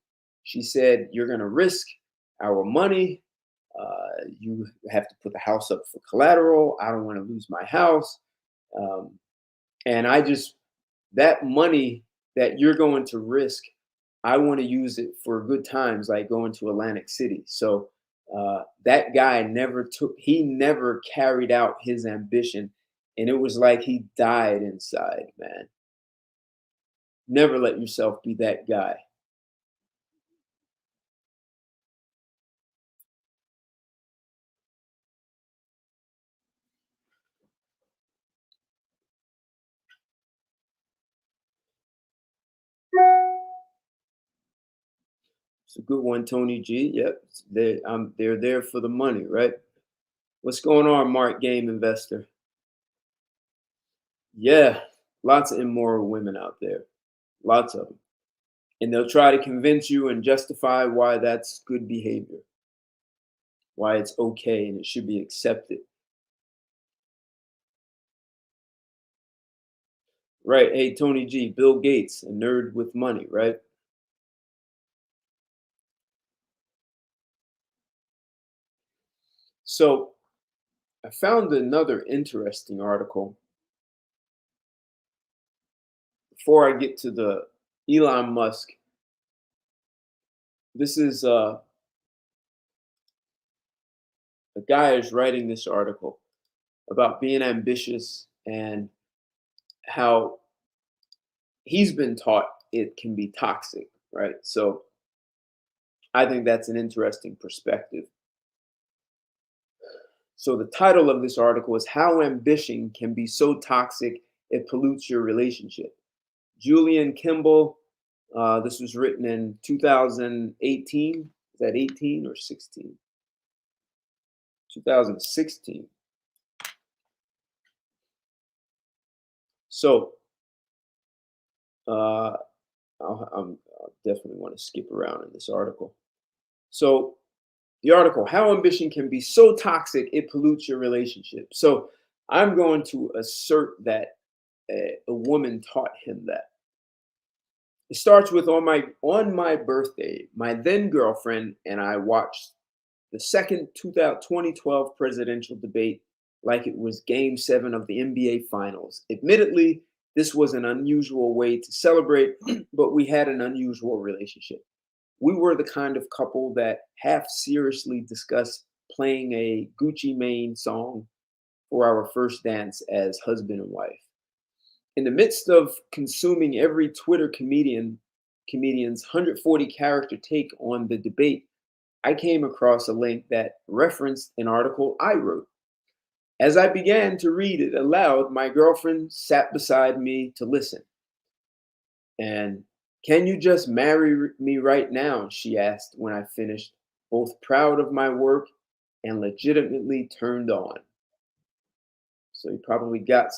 She said, "You're going to risk our money. You have to put the house up for collateral. I don't want to lose my house." And that money that you're going to risk, I want to use it for good times, like going to Atlantic City. So that guy never carried out his ambition. And it was like he died inside, man. Never let yourself be that guy. It's a good one, Tony G. Yep, they're there for the money, right? What's going on, Mark Game Investor? Yeah, lots of immoral women out there, lots of them, and they'll try to convince you and justify why that's good behavior, why it's okay and it should be accepted. Right? Hey, Tony G. Bill Gates, a nerd with money, right? So I found another interesting article before I get to the Elon Musk. This is a guy is writing this article about being ambitious and how he's been taught it can be toxic, right? So I think that's an interesting perspective. So the title of this article is How Ambition Can Be So Toxic It Pollutes Your Relationship. Julian Kimball, this was written in 2018. Is that 18 or 16? 2016. So I'll definitely want to skip around in this article. So the article, How Ambition Can Be So Toxic It Pollutes Your Relationship. So I'm going to assert that a woman taught him that. It starts with on my birthday, my then girlfriend and I watched the second 2012 presidential debate like it was Game 7 of the NBA Finals. Admittedly, this was an unusual way to celebrate, but we had an unusual relationship. We were the kind of couple that half seriously discussed playing a Gucci Mane song for our first dance as husband and wife. In the midst of consuming every Twitter comedian's 140 character take on the debate, I came across a link that referenced an article I wrote. As I began to read it aloud, my girlfriend sat beside me to listen. And can you just marry me right now? She asked when I finished, both proud of my work and legitimately turned on. So he probably got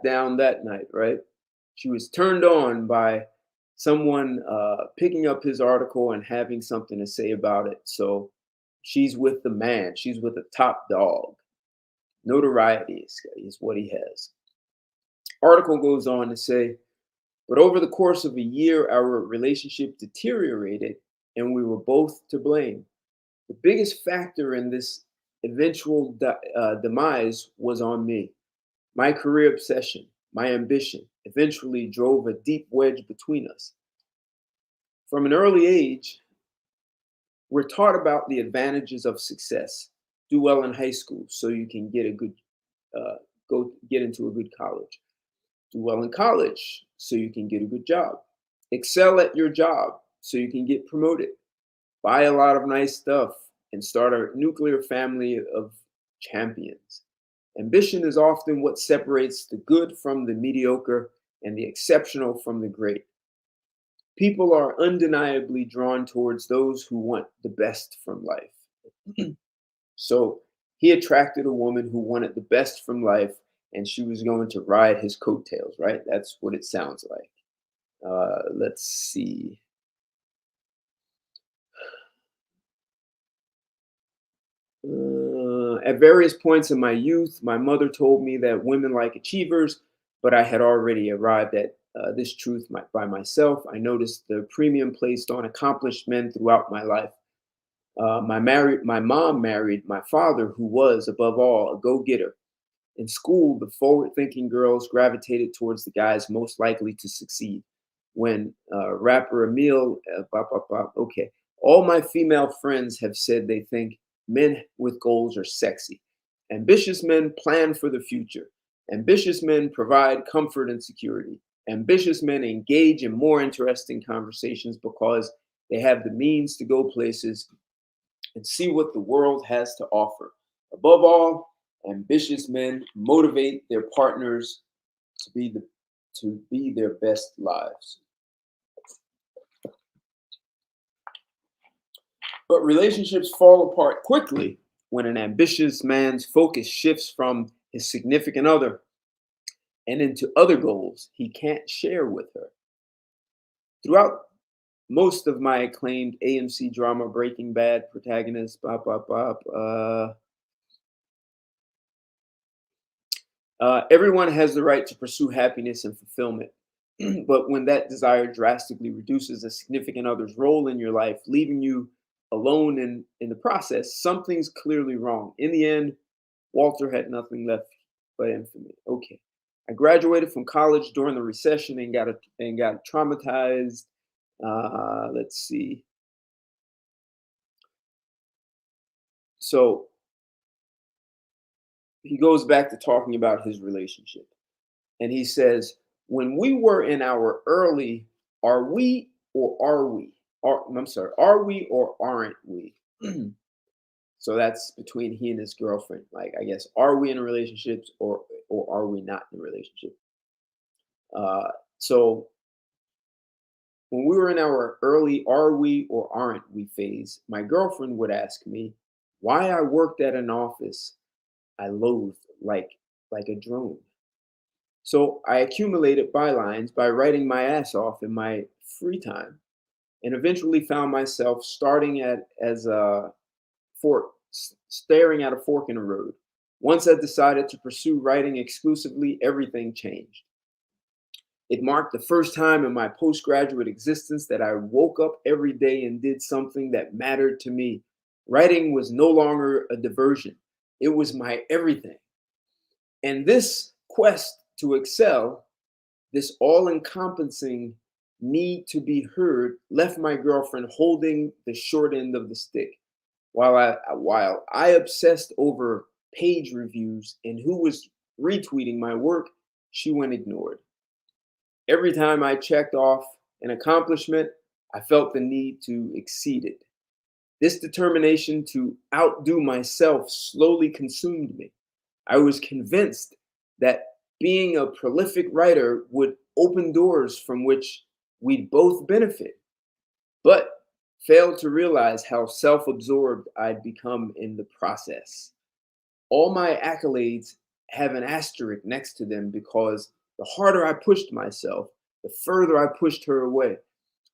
down that night, right? She was turned on by someone picking up his article and having something to say about it. So she's with the man. She's with the top dog. Notoriety is what he has. Article goes on to say, but over the course of a year, our relationship deteriorated and we were both to blame. The biggest factor in this eventual demise was on me. My career obsession, my ambition, eventually drove a deep wedge between us. From an early age, we're taught about the advantages of success. Do well in high school so you can get a good, go get into a good college. Do well in college so you can get a good job. Excel at your job so you can get promoted. Buy a lot of nice stuff and start a nuclear family of champions. Ambition is often what separates the good from the mediocre and the exceptional from the great. People are undeniably drawn towards those who want the best from life. So he attracted a woman who wanted the best from life, and she was going to ride his coattails, right? That's what it sounds like. Let's see. At various points in my youth, my mother told me that women like achievers, but I had already arrived at this truth by myself. I noticed the premium placed on accomplished men throughout my life. My mom married my father, who was, above all, a go-getter. In school, the forward-thinking girls gravitated towards the guys most likely to succeed. When rapper Emil, okay, all my female friends have said they think men with goals are sexy. Ambitious men plan for the future. Ambitious men provide comfort and security. Ambitious men engage in more interesting conversations because they have the means to go places and see what the world has to offer. Above all, ambitious men motivate their partners to be their best lives. But relationships fall apart quickly when an ambitious man's focus shifts from his significant other and into other goals he can't share with her. Throughout most of my acclaimed AMC drama Breaking Bad protagonist, everyone has the right to pursue happiness and fulfillment. But when that desire drastically reduces a significant other's role in your life, leaving you alone in the process, something's clearly wrong. In the end, Walter had nothing left but infamy. Okay. I graduated from college during the recession and got traumatized. Let's see. So he goes back to talking about his relationship. And he says, when we were in our early, are we or are we? Are we or aren't we? So that's between he and his girlfriend. Like, I guess, are we in relationships or are we not in a relationship? So when we were in our early are we or aren't we phase, my girlfriend would ask me why I worked at an office I loathed like a drone. So I accumulated bylines by writing my ass off in my free time, and eventually found myself starting as a fork, staring at a fork in the road. Once I decided to pursue writing exclusively, everything changed. It marked the first time in my postgraduate existence that I woke up every day and did something that mattered to me. Writing was no longer a diversion, it was my everything. And this quest to excel, this all encompassing need to be heard, left my girlfriend holding the short end of the stick. While I obsessed over page reviews and who was retweeting my work, she went ignored. Every time I checked off an accomplishment, I felt the need to exceed it. This determination to outdo myself slowly consumed me. I was convinced that being a prolific writer would open doors from which we'd both benefit, but failed to realize how self-absorbed I'd become in the process. All my accolades have an asterisk next to them because the harder I pushed myself, the further I pushed her away.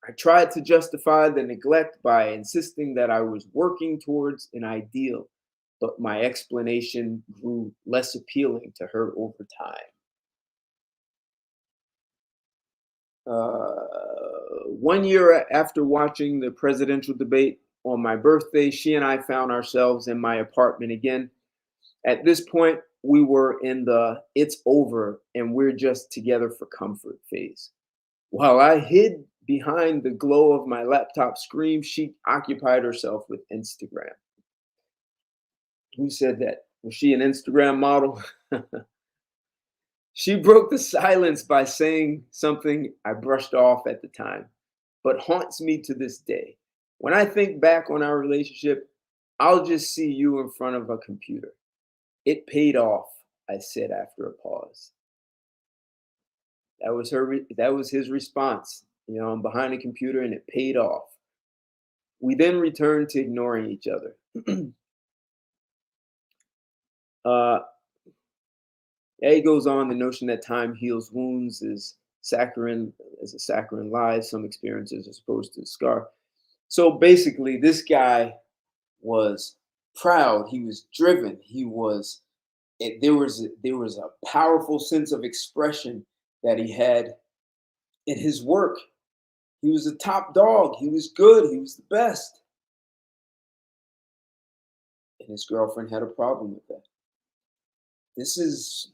I tried to justify the neglect by insisting that I was working towards an ideal, but my explanation grew less appealing to her over time. 1 year after watching the presidential debate on my birthday, she and I found ourselves in my apartment again. At this point, we were in the it's over and we're just together for comfort phase. While I hid behind the glow of my laptop screen, she occupied herself with Instagram. Who said that? Was she an Instagram model? She broke the silence by saying something I brushed off at the time, but haunts me to this day. When I think back on our relationship, I'll just see you in front of a computer. It paid off, I said after a pause. That was his response. You know, I'm behind a computer and it paid off. We then returned to ignoring each other. uh, he goes on, the notion that time heals wounds is a saccharine lie. Some experiences are supposed to scar. So basically, this guy was proud. He was driven. There was a powerful sense of expression that he had in his work. He was a top dog. He was good. He was the best. And his girlfriend had a problem with that. This is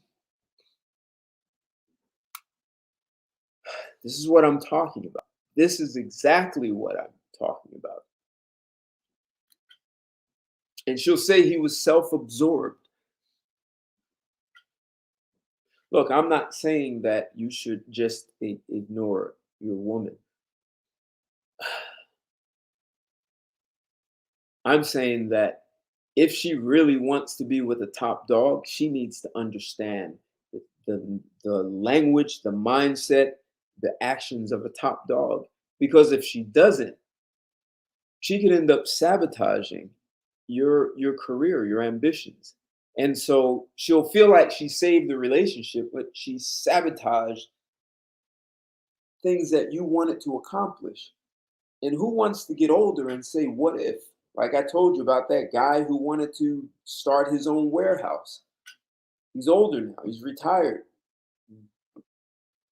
what I'm talking about. This is exactly what I'm talking about. And she'll say he was self-absorbed. Look, I'm not saying that you should just ignore your woman. I'm saying that if she really wants to be with a top dog, she needs to understand the language, the mindset, the actions of a top dog. Because if she doesn't, she could end up sabotaging your career, your ambitions. And so she'll feel like she saved the relationship, but she sabotaged things that you wanted to accomplish. And who wants to get older and say, what if? Like I told you about that guy who wanted to start his own warehouse. He's older now, he's retired.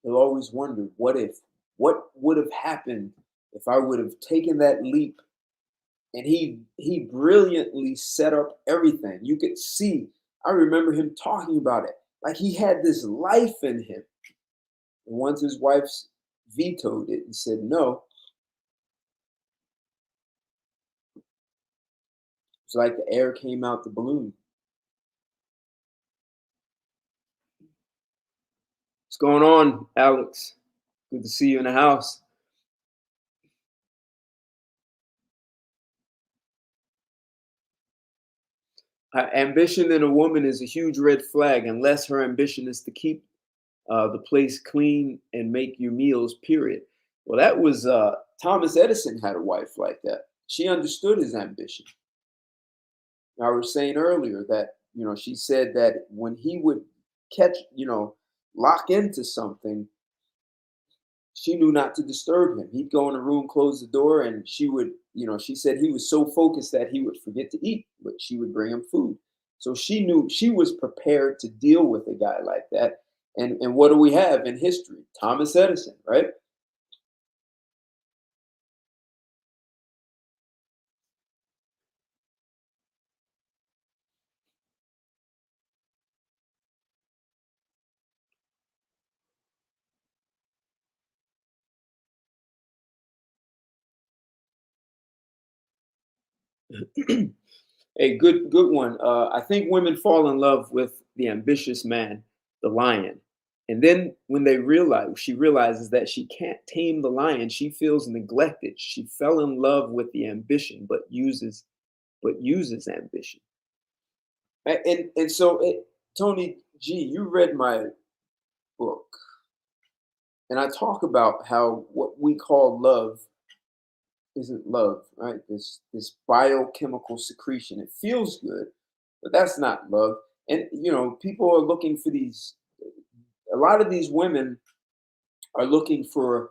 He'll always wonder, what if? What would have happened if I would have taken that leap? And he brilliantly set up everything. You could see, I remember him talking about it. Like he had this life in him. And once his wife vetoed it and said no, it's like the air came out the balloon. What's going on, Alex? Good to see you in the house. Ambition in a woman is a huge red flag unless her ambition is to keep the place clean and make you meals, period. Well, that was Thomas Edison had a wife like that. She understood his ambition. I was saying earlier that, you know, she said that when he would lock into something, she knew not to disturb him. He'd go in a room, close the door, and she would, she said he was so focused that he would forget to eat, but she would bring him food. So she knew, she was prepared to deal with a guy like that. And what do we have in history? Thomas Edison, right? A good one. I think women fall in love with the ambitious man, the lion. And then when she realizes that she can't tame the lion, she feels neglected. She fell in love with the ambition, but uses ambition. And so, Tony G, you read my book, and I talk about how what we call love isn't love, right? This biochemical secretion. It feels good, but that's not love. And people are looking for these. A lot of these women are looking for.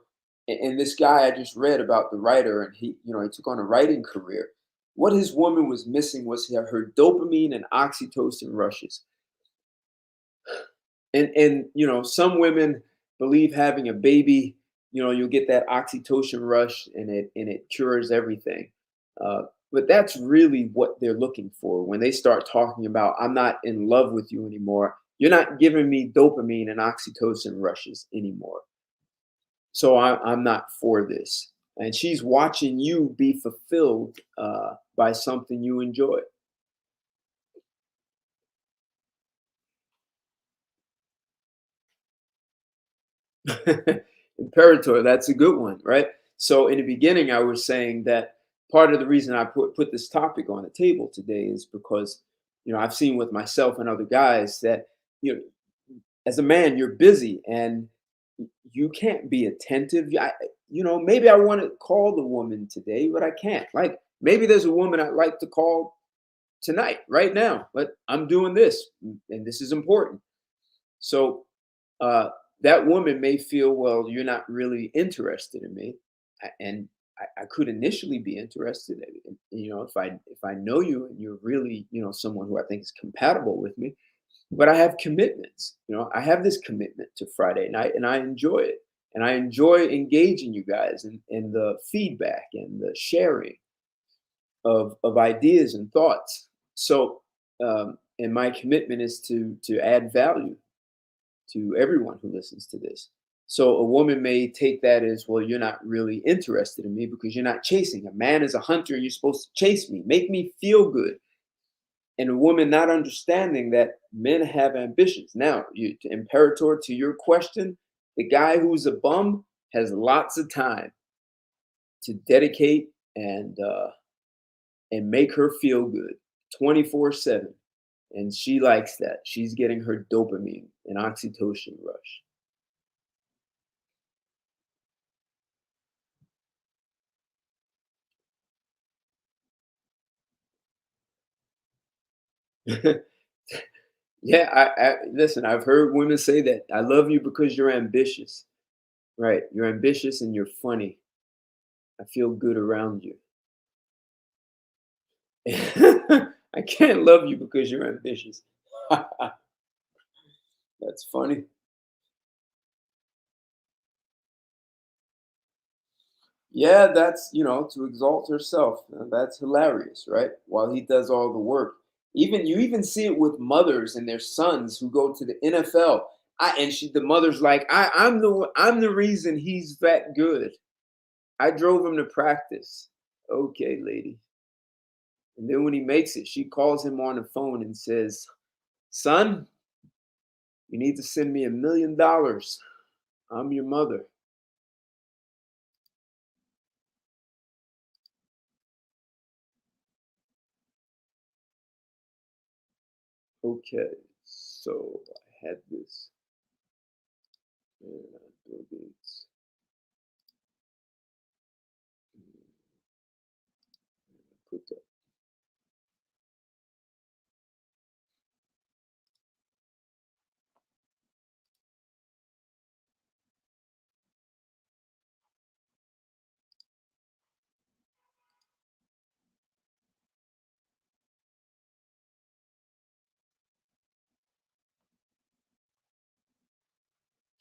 And this guy I just read about, the writer, and he took on a writing career. What his woman was missing was her dopamine and oxytocin rushes. And some women believe having a baby, you'll get that oxytocin rush and it cures everything. But that's really what they're looking for when they start talking about, I'm not in love with you anymore. You're not giving me dopamine and oxytocin rushes anymore. So I'm not for this. And she's watching you be fulfilled by something you enjoy. Imperator, that's a good one, right? So in the beginning, I was saying that part of the reason I put this topic on the table today is because, I've seen with myself and other guys that, you know, as a man, you're busy and you can't be attentive. Maybe I want to call the woman today, but I can't. Like maybe there's a woman I'd like to call tonight, right now, but I'm doing this and this is important. So uh, that woman may feel, well, you're not really interested in me, and I could initially be interested. If I know you and you're really, someone who I think is compatible with me, but I have commitments. I have this commitment to Friday night, and I enjoy it, and I enjoy engaging you guys in the feedback and the sharing of ideas and thoughts. So, and my commitment is to add value to everyone who listens to this. So a woman may take that as, well, you're not really interested in me because you're not chasing. A man is a hunter and you're supposed to chase me, make me feel good. And a woman not understanding that men have ambitions. Now, Imperator, to your question, the guy who's a bum has lots of time to dedicate and make her feel good 24/7. And she likes that. She's getting her dopamine and oxytocin rush. Yeah, I listen, I've heard women say that. I love you because you're ambitious. Right. You're ambitious and you're funny. I feel good around you. I can't love you because you're ambitious. That's funny. Yeah, that's, to exalt herself. That's hilarious, right? While he does all the work. Even you even see it with mothers and their sons who go to the NFL. The mother's like, I'm the reason he's that good. I drove him to practice. Okay, lady. And then when he makes it, she calls him on the phone and says, son, you need to send me $1 million. I'm your mother. Okay, so I had this. Bill Gates. Put that.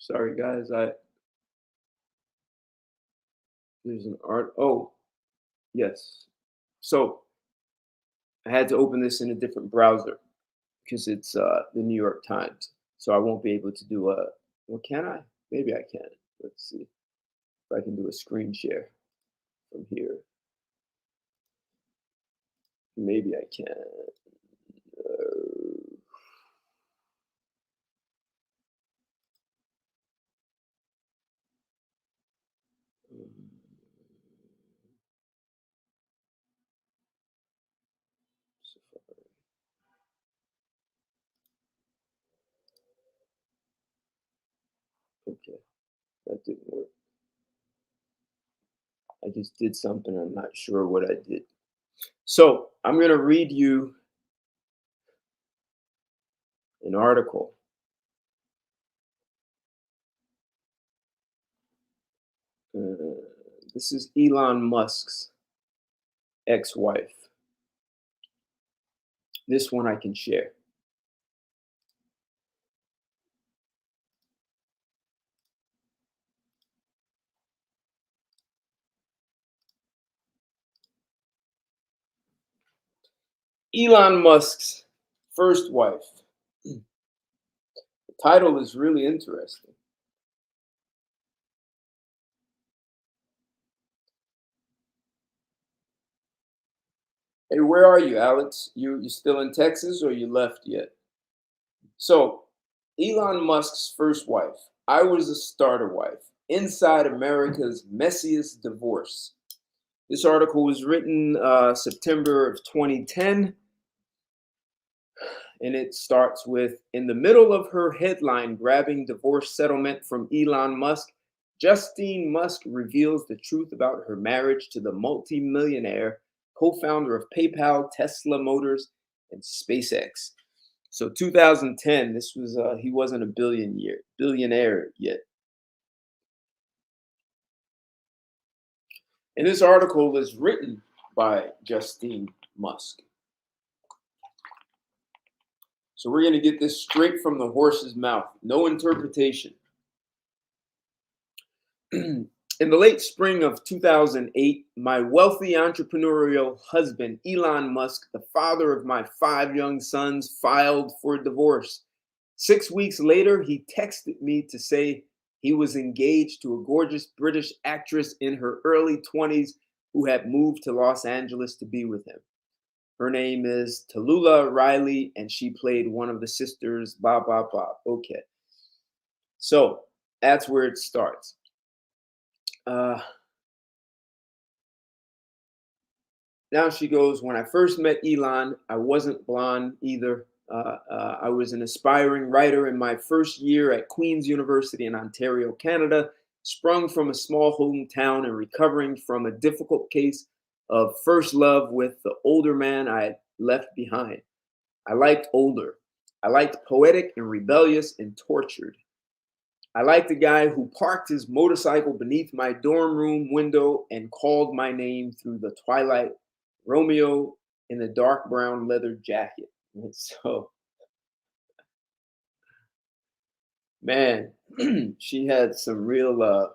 Sorry, guys. There's an art. Oh, yes. So I had to open this in a different browser because it's the New York Times. So I won't be able to do a. Well, can I? Maybe I can. Let's see if I can do a screen share from here. Maybe I can. Uh, okay, that didn't work. I just did something. I'm not sure what I did. So I'm going to read you an article. This is Elon Musk's ex-wife. This one I can share. Elon Musk's first wife. The title is really interesting. Hey, where are you, Alex? You still in Texas or you left yet? So, Elon Musk's first wife. I was a starter wife. Inside America's messiest divorce. This article was written September of 2010, and it starts with, in the middle of her headline-grabbing divorce settlement from Elon Musk, Justine Musk reveals the truth about her marriage to the multi-millionaire co-founder of PayPal, Tesla Motors, and SpaceX. So 2010, this was he wasn't a billionaire yet. And this article was written by Justine Musk. So we're going to get this straight from the horse's mouth. No interpretation. In the late spring of 2008, my wealthy entrepreneurial husband, Elon Musk, the father of my 5 young sons, filed for divorce. 6 weeks later, he texted me to say he was engaged to a gorgeous British actress in her early 20s who had moved to Los Angeles to be with him. Her name is Tallulah Riley, and she played one of the sisters, blah, blah, blah. Okay. So that's where it starts. Now she goes, when I first met Elon, I wasn't blonde either. I was an aspiring writer in my first year at Queen's University in Ontario, Canada, sprung from a small hometown and recovering from a difficult case of first love with the older man I had left behind. I liked older. I liked poetic and rebellious and tortured. I liked the guy who parked his motorcycle beneath my dorm room window and called my name through the twilight, Romeo in the dark brown leather jacket. And so, man, she had some real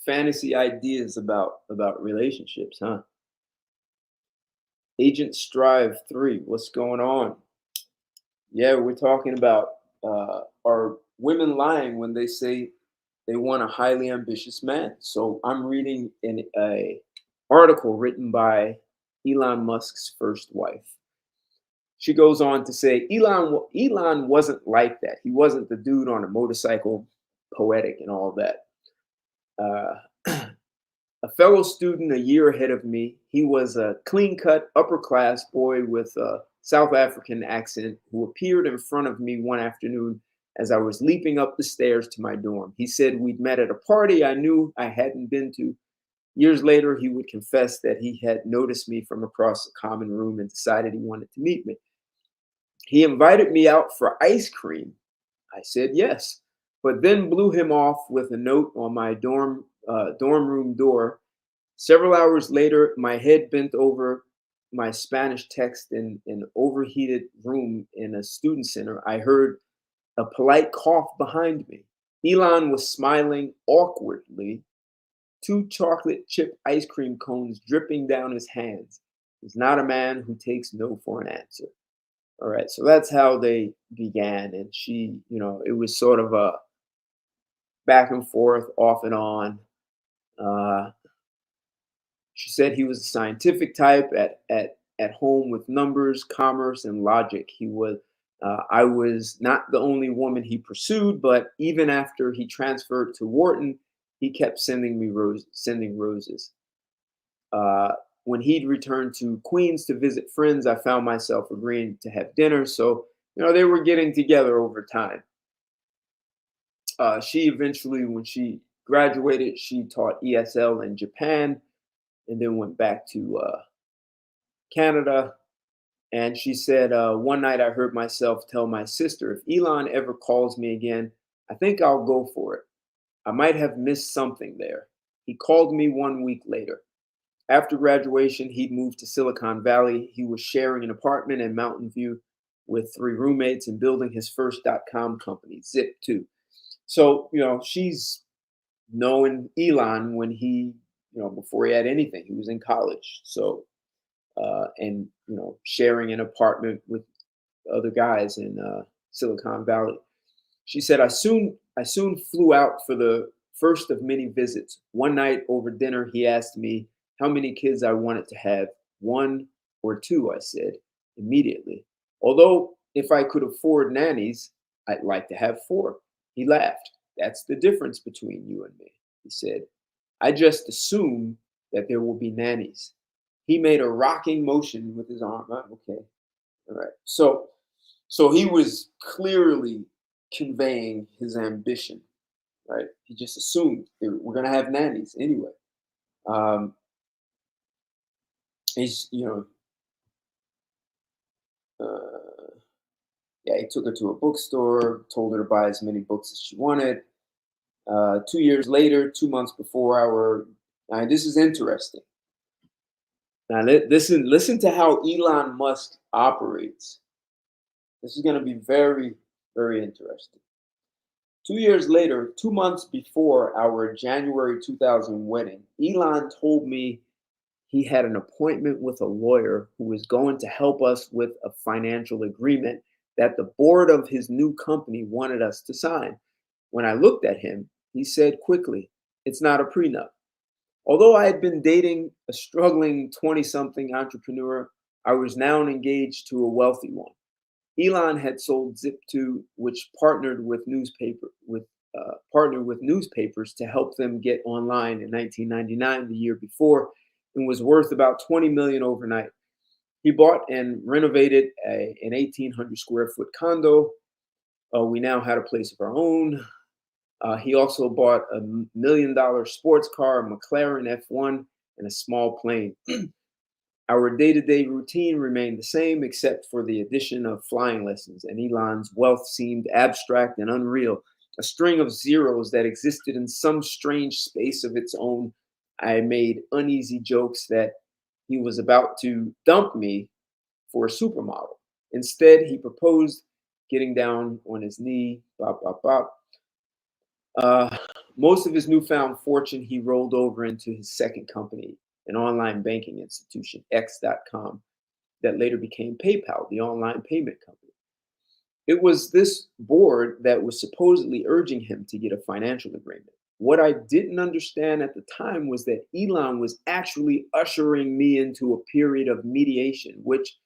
fantasy ideas about relationships, huh? Agent Strive 3, what's going on? Yeah, we're talking about are women lying when they say they want a highly ambitious man. So I'm reading an article written by Elon Musk's first wife. She goes on to say, Elon wasn't like that. He wasn't the dude on a motorcycle, poetic and all that. A fellow student a year ahead of me, he was a clean-cut, upper-class boy with a South African accent who appeared in front of me one afternoon as I was leaping up the stairs to my dorm. He said we'd met at a party I knew I hadn't been to. Years later, he would confess that he had noticed me from across a common room and decided he wanted to meet me. He invited me out for ice cream. I said yes, but then blew him off with a note on my dorm room door. Several hours later, my head bent over my Spanish text in an overheated room in a student center. I heard a polite cough behind me. Elon was smiling awkwardly, 2 chocolate chip ice cream cones dripping down his hands. He's not a man who takes no for an answer. All right, so that's how they began. And she, it was sort of a back and forth, off and on. She said he was a scientific type at home with numbers, commerce, and logic. I was not the only woman he pursued, but even after he transferred to Wharton, he kept sending roses. When he'd returned to Queens to visit friends, I found myself agreeing to have dinner. So, they were getting together over time. She eventually, when she graduated, she taught ESL in Japan and then went back to Canada. And she said, one night I heard myself tell my sister, if Elon ever calls me again, I think I'll go for it. I might have missed something there. He called me 1 week later. After graduation, he'd moved to Silicon Valley. He was sharing an apartment in Mountain View with 3 roommates and building his first .com company, Zip2. So, she's knowing Elon when he, before he had anything. He was in college. So, and, sharing an apartment with other guys in Silicon Valley. She said, I soon flew out for the first of many visits. One night over dinner, he asked me how many kids I wanted to have. 1 or 2, I said, immediately. Although if I could afford nannies, I'd like to have 4. He laughed. That's the difference between you and me. He said, I just assume that there will be nannies. He made a rocking motion with his arm. Okay. All right. So he was clearly conveying his ambition, right? He just assumed that we're going to have nannies anyway. Um, he's, yeah, he took her to a bookstore, told her to buy as many books as she wanted. 2 years later, 2 months before now this is interesting. Now listen to how Elon Musk operates. This is going to be very, very interesting. 2 years later, 2 months before our January 2000 wedding, Elon told me he had an appointment with a lawyer who was going to help us with a financial agreement that the board of his new company wanted us to sign. When I looked at him, he said quickly, "It's not a prenup." Although I had been dating a struggling 20-something entrepreneur, I was now engaged to a wealthy one. Elon had sold Zip2, which partnered with newspapers to help them get online in 1999, the year before, and was worth about 20 million overnight. He bought and renovated an 1,800 square foot condo. We now had a place of our own. He also bought a $1 million sports car, a McLaren F1, and a small plane. Our day-to-day routine remained the same, except for the addition of flying lessons, and Elon's wealth seemed abstract and unreal, a string of zeros that existed in some strange space of its own. I made uneasy jokes that he was about to dump me for a supermodel. Instead, he proposed getting down on his knee, bop, bop, bop. Most of his newfound fortune he rolled over into his second company, an online banking institution, X.com, that later became PayPal, the online payment company. It was this board that was supposedly urging him to get a financial agreement. What I didn't understand at the time was that Elon was actually ushering me into a period of mediation, which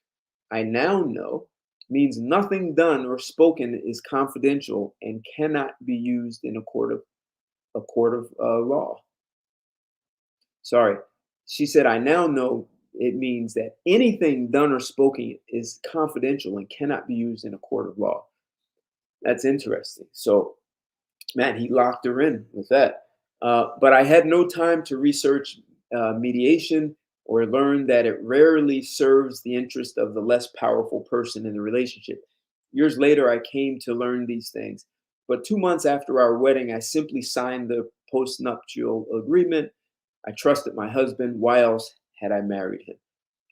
I now know means nothing done or spoken is confidential and cannot be used in a court of law. Sorry, she said, I now know it means that anything done or spoken is confidential and cannot be used in a court of law. That's interesting. So, man, he locked her in with that. But I had no time to research mediation or learn that it rarely serves the interest of the less powerful person in the relationship. Years later, I came to learn these things. But 2 months after our wedding, I simply signed the postnuptial agreement. I trusted my husband. Why else had I married him?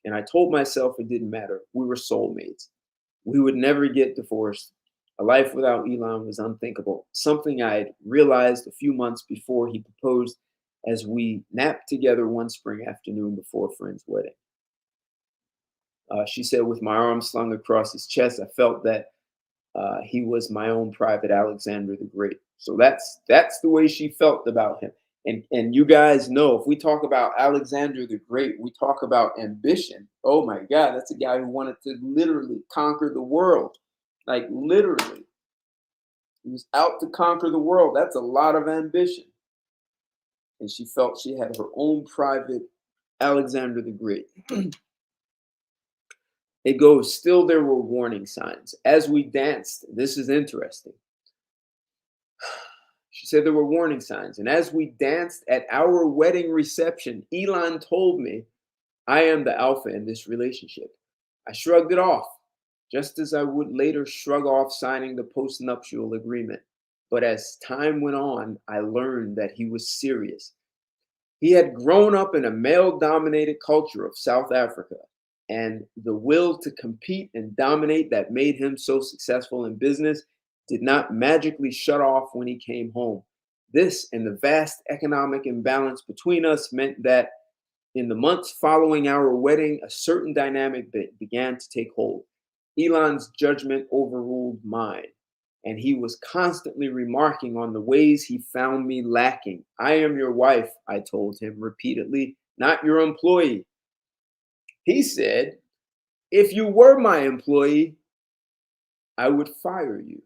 And I told myself it didn't matter. We were soulmates. We would never get divorced. A life without Elon was unthinkable, something I had realized a few months before he proposed as we napped together one spring afternoon before a friend's wedding. She said, with my arms slung across his chest, I felt that he was my own private Alexander the Great. So that's the way she felt about him. And you guys know, if we talk about Alexander the Great, we talk about ambition. Oh my God, that's a guy who wanted to literally conquer the world. Like literally. He was out to conquer the world. That's a lot of ambition. And she felt she had her own private Alexander the Great. It goes, still there were warning signs. As we danced, this is interesting. She said there were warning signs. And as we danced at our wedding reception, Elon told me, I am the alpha in this relationship. I shrugged it off, just as I would later shrug off signing the postnuptial agreement. But as time went on, I learned that he was serious. He had grown up in a male-dominated culture of South Africa, and the will to compete and dominate that made him so successful in business did not magically shut off when he came home. This and the vast economic imbalance between us meant that in the months following our wedding, a certain dynamic began to take hold. Elon's judgment overruled mine, and he was constantly remarking on the ways he found me lacking. I am your wife, I told him repeatedly, not your employee. He said, if you were my employee, I would fire you.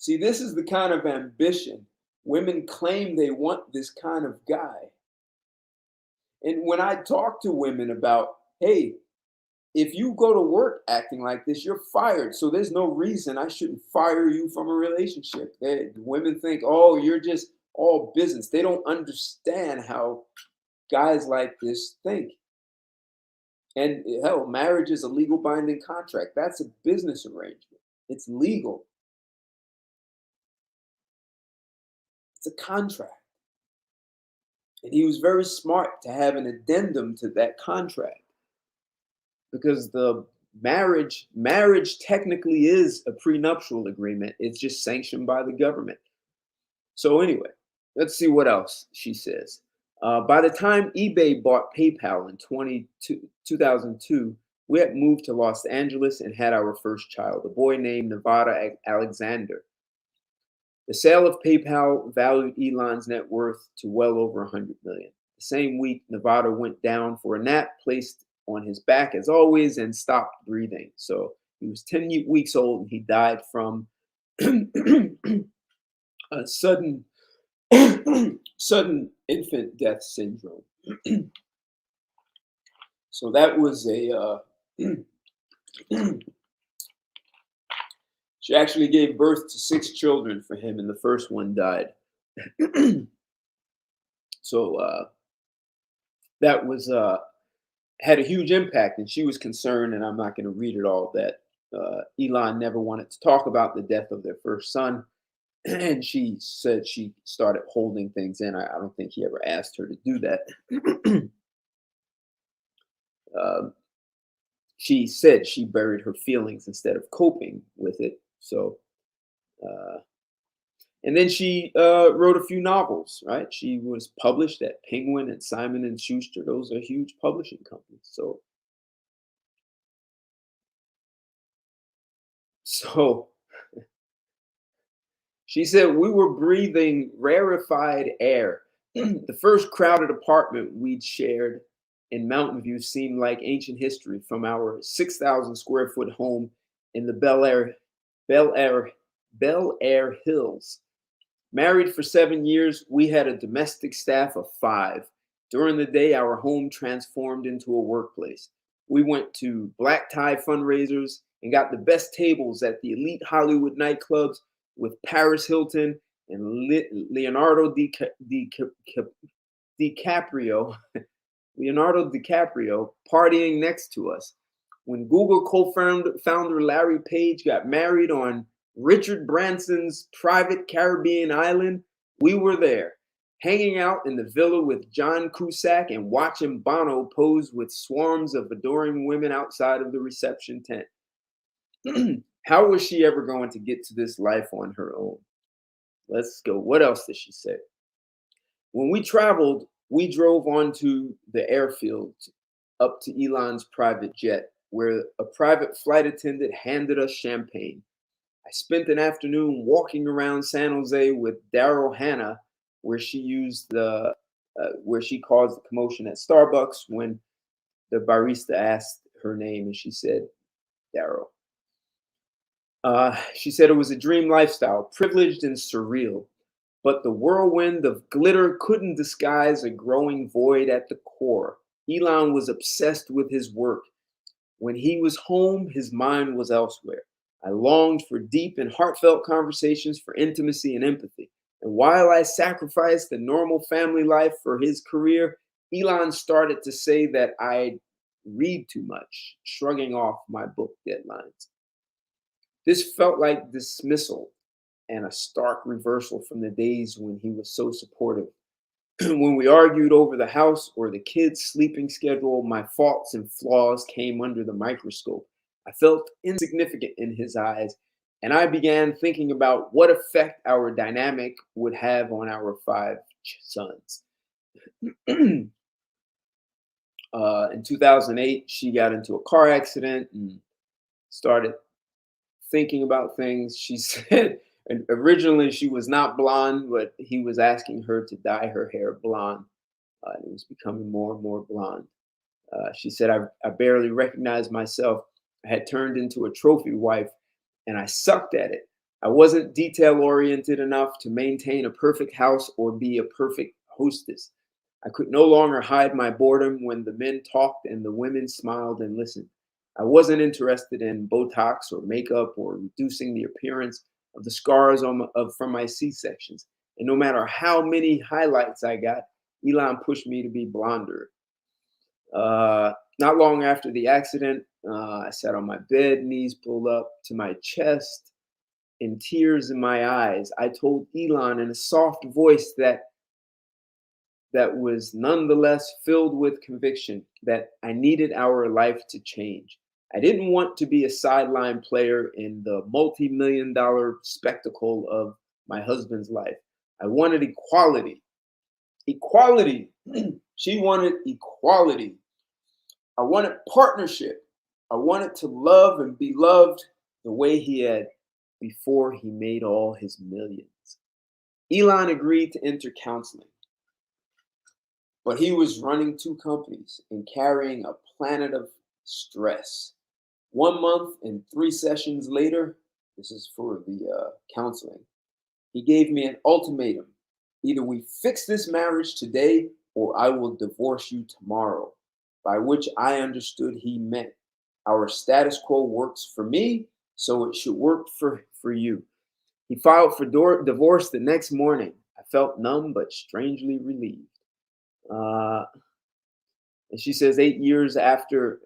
See, this is the kind of ambition. Women claim they want this kind of guy. And when I talk to women about, hey, if you go to work acting like this, you're fired. So there's no reason I shouldn't fire you from a relationship. Women think, oh, you're just all business. They don't understand how guys like this think. And hell, marriage is a legal binding contract. That's a business arrangement. It's legal. It's a contract. And he was very smart to have an addendum to that contract, because the marriage technically is a prenuptial agreement. It's just sanctioned by the government. So anyway, let's see what else she says. By the time eBay bought PayPal in 2002, we had moved to Los Angeles and had our first child, a boy named Nevada Alexander. The sale of PayPal valued Elon's net worth to well over 100 million. The same week, Nevada went down for a nap, placed on his back as always, and stopped breathing. So he was 10 weeks old and he died from a sudden infant death syndrome. So that was a she actually gave birth to 6 children for him, and the first one died. So that was had a huge impact, and she was concerned, and I'm not going to read it all, that Elon never wanted to talk about the death of their first son. And she said she started holding things in. I don't think he ever asked her to do that. She said she buried her feelings instead of coping with it. So, and then she wrote a few novels, right? She was published at Penguin and Simon and Schuster. Those are huge publishing companies. So she said, we were breathing rarefied air. The first crowded apartment we'd shared in Mountain View seemed like ancient history, from our 6,000 square foot home in the Bel Air Hills. Married for 7 years, we had a domestic staff of 5. During the day, our home transformed into a workplace. We went to black tie fundraisers and got the best tables at the elite Hollywood nightclubs, with Paris Hilton and Leonardo DiCaprio partying next to us. When Google co-founder Larry Page got married on Richard Branson's private Caribbean island, we were there, hanging out in the villa with John Cusack and watching Bono pose with swarms of adoring women outside of the reception tent. How was she ever going to get to this life on her own? Let's go. What else did she say? When we traveled, we drove onto the airfield up to Elon's private jet, where a private flight attendant handed us champagne. I spent an afternoon walking around San Jose with Daryl Hannah, where she caused the commotion at Starbucks when the barista asked her name, and she said Daryl. She said it was a dream lifestyle, privileged and surreal, but the whirlwind of glitter couldn't disguise a growing void at the core. Elon was obsessed with his work. When he was home, his mind was elsewhere. I longed for deep and heartfelt conversations, for intimacy and empathy. And while I sacrificed the normal family life for his career, Elon started to say that I read too much, shrugging off my book deadlines. This felt like dismissal and a stark reversal from the days when he was so supportive. When we argued over the house or the kids' sleeping schedule, my faults and flaws came under the microscope. I felt insignificant in his eyes, and I began thinking about what effect our dynamic would have on our 5 sons. In 2008, she got into a car accident and started thinking about things. She said, and originally she was not blonde, but he was asking her to dye her hair blonde. And it was becoming more and more blonde. She said, I barely recognized myself. I had turned into a trophy wife, and I sucked at it. I wasn't detail oriented enough to maintain a perfect house or be a perfect hostess. I could no longer hide my boredom when the men talked and the women smiled and listened. I wasn't interested in Botox or makeup or reducing the appearance of the scars from my C-sections. And no matter how many highlights I got, Elon pushed me to be blonder. Not long after the accident, I sat on my bed, knees pulled up to my chest, and tears in my eyes. I told Elon in a soft voice that was nonetheless filled with conviction that I needed our life to change. I didn't want to be a sideline player in the multi-million-dollar spectacle of my husband's life. I wanted equality. Equality. She wanted equality. I wanted partnership. I wanted to love and be loved the way he had before he made all his millions. Elon agreed to enter counseling, but he was running 2 companies and carrying a planet of stress. 1 month and 3 sessions later, this is for the counseling, he gave me an ultimatum. Either we fix this marriage today or I will divorce you tomorrow, by which I understood he meant our status quo works for me, so it should work for you. He filed for divorce the next morning. I felt numb but strangely relieved. And she says, 8 years after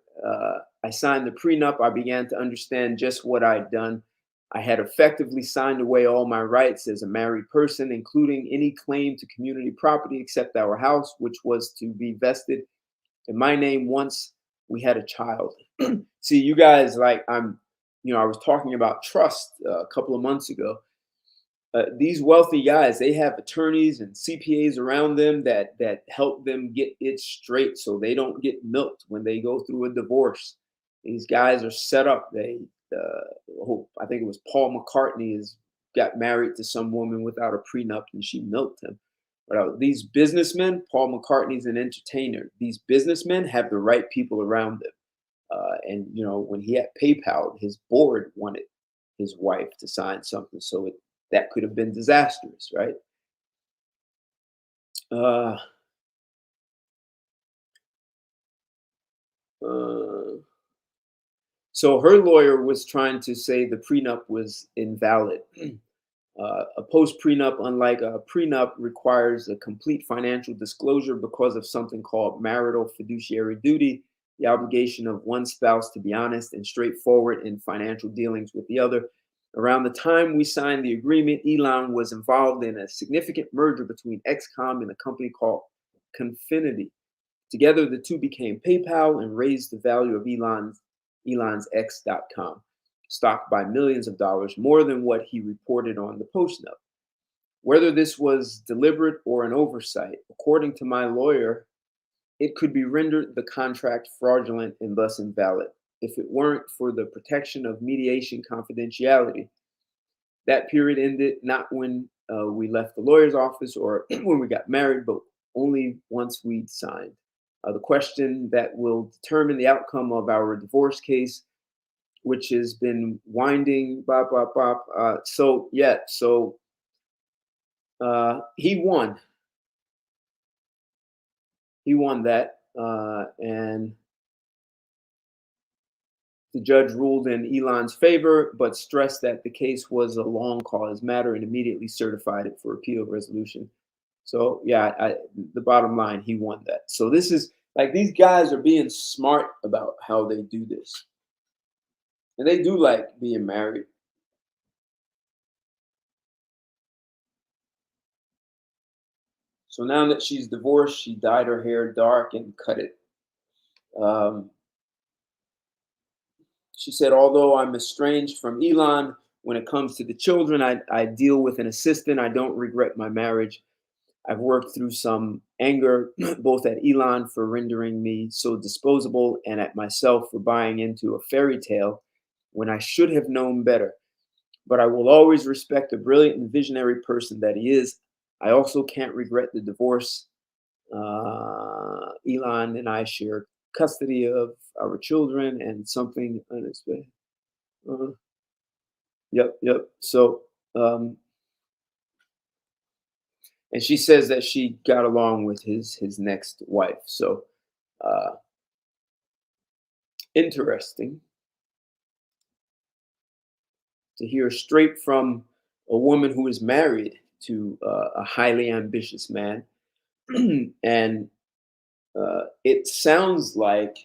I signed the prenup, I began to understand just what I'd done. I had effectively signed away all my rights as a married person, including any claim to community property except our house, which was to be vested in my name once we had a child. See, you guys, like I was talking about trust a couple of months ago. These wealthy guys, they have attorneys and CPAs around them that help them get it straight so they don't get milked when they go through a divorce. These guys are set up. I think it was Paul McCartney got married to some woman without a prenup and she milked him. But these businessmen, Paul McCartney's an entertainer. These businessmen have the right people around them. And when he had PayPal, his board wanted his wife to sign something, so that could have been disastrous, right? Uh, so her lawyer was trying to say the prenup was invalid. A post-prenup, unlike a prenup, requires a complete financial disclosure because of something called marital fiduciary duty, the obligation of one spouse to be honest and straightforward in financial dealings with the other. Around the time we signed the agreement, Elon was involved in a significant merger between XCOM and a company called Confinity. Together, the two became PayPal and raised the value of Elon's X.com stock by millions of dollars, more than what he reported on the post note. Whether this was deliberate or an oversight, according to my lawyer, it could be rendered the contract fraudulent and thus invalid if it weren't for the protection of mediation confidentiality. That period ended not when we left the lawyer's office or when we got married, but only once we'd signed. The question that will determine the outcome of our divorce case, which has been winding, so he won. He won that, and the judge ruled in Elon's favor, but stressed that the case was a long cause matter and immediately certified it for appeal resolution. So the bottom line, he won that. So this is like these guys are being smart about how they do this. And they do like being married. So now that she's divorced, she dyed her hair dark and cut it. She said, although I'm estranged from Elon, when it comes to the children, I deal with an assistant. I don't regret my marriage. I've worked through some anger, both at Elon for rendering me so disposable and at myself for buying into a fairy tale when I should have known better. But I will always respect the brilliant and visionary person that he is. I also can't regret the divorce. Elon and I share custody of our children and something unexpected. Yep, yep. So, and she says that she got along with his next wife. So, uh, interesting to hear straight from a woman who is married to a highly ambitious man, and it sounds like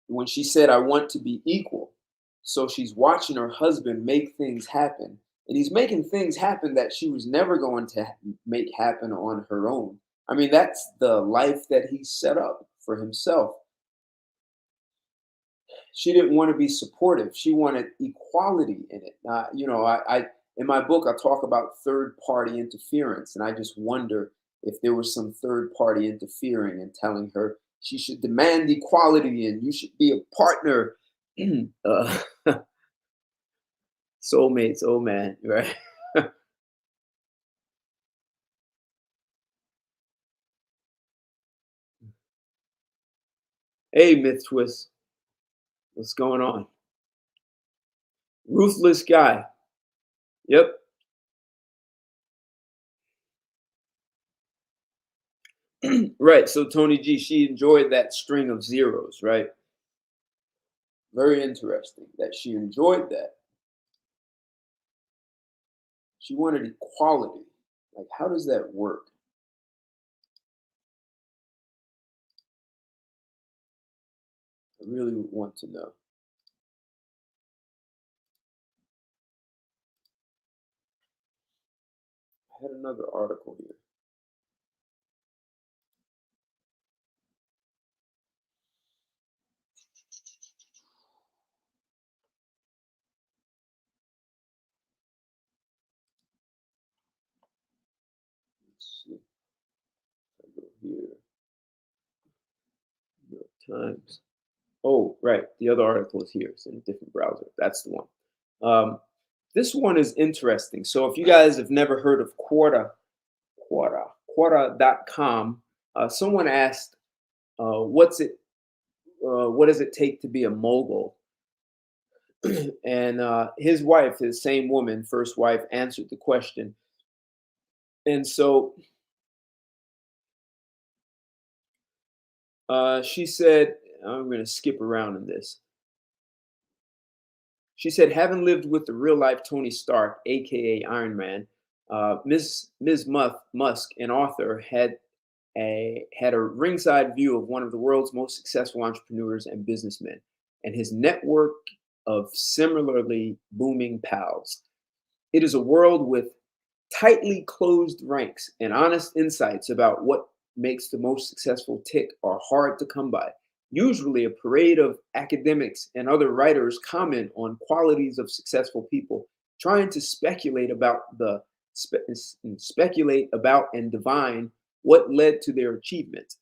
when she said, "I want to be equal," so she's watching her husband make things happen, and he's making things happen that she was never going to make happen on her own. I mean, that's the life that he set up for himself. She didn't want to be supportive. She wanted equality in it. I in my book I talk about third party interference, and I just wonder if there was some third party interfering and telling her she should demand equality and you should be a partner. uh, Soulmates, oh man, right? Hey, Myth Twist, what's going on? Ruthless guy. Yep. Right. So Tony G, she enjoyed that string of zeros, right? Very interesting that she enjoyed that. She wanted equality. Like, how does that work? I really want to know. I had another article here. Let's see. I go here. New York Times. Oh, right. The other article is here. It's in a different browser. That's the one. This one is interesting. So if you guys have never heard of Quora.com, someone asked, what does it take to be a mogul? And his wife, his same woman, first wife, answered the question. And so she said, I'm going to skip around in this. She said, having lived with the real life Tony Stark, aka Iron Man, Ms. Musk, an author, had a ringside view of one of the world's most successful entrepreneurs and businessmen, and his network of similarly booming pals. It is a world with tightly closed ranks, and honest insights about what makes the most successful tick are hard to come by. Usually, a parade of academics and other writers comment on qualities of successful people, trying to speculate about and divine what led to their achievements.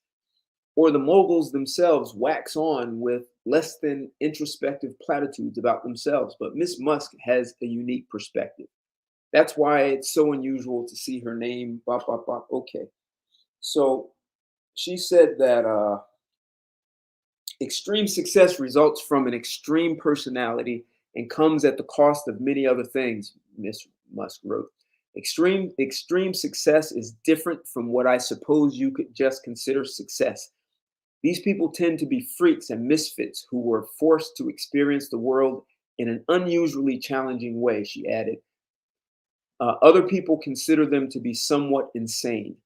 Or the moguls themselves wax on with less than introspective platitudes about themselves. But Miss Musk has a unique perspective. That's why it's so unusual to see her name. Bop, bop, bop. Okay. So she said that extreme success results from an extreme personality and comes at the cost of many other things, Miss Musk wrote. Extreme success is different from what I suppose you could just consider success. These people tend to be freaks and misfits who were forced to experience the world in an unusually challenging way, she added. Other people consider them to be somewhat insane.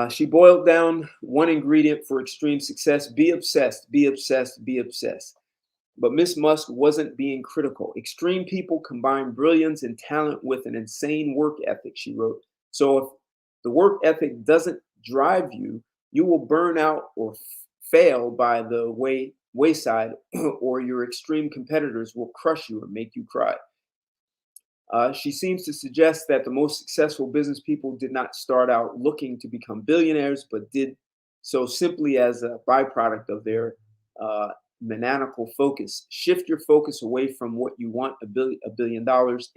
She boiled down one ingredient for extreme success: be obsessed, be obsessed, be obsessed. But Miss Musk wasn't being critical. Extreme people combine brilliance and talent with an insane work ethic, she wrote. So if the work ethic doesn't drive you, you will burn out or fail by the wayside, or your extreme competitors will crush you and make you cry. She seems to suggest that the most successful business people did not start out looking to become billionaires, but did so simply as a byproduct of their maniacal focus. Shift your focus away from what you want, $1 billion,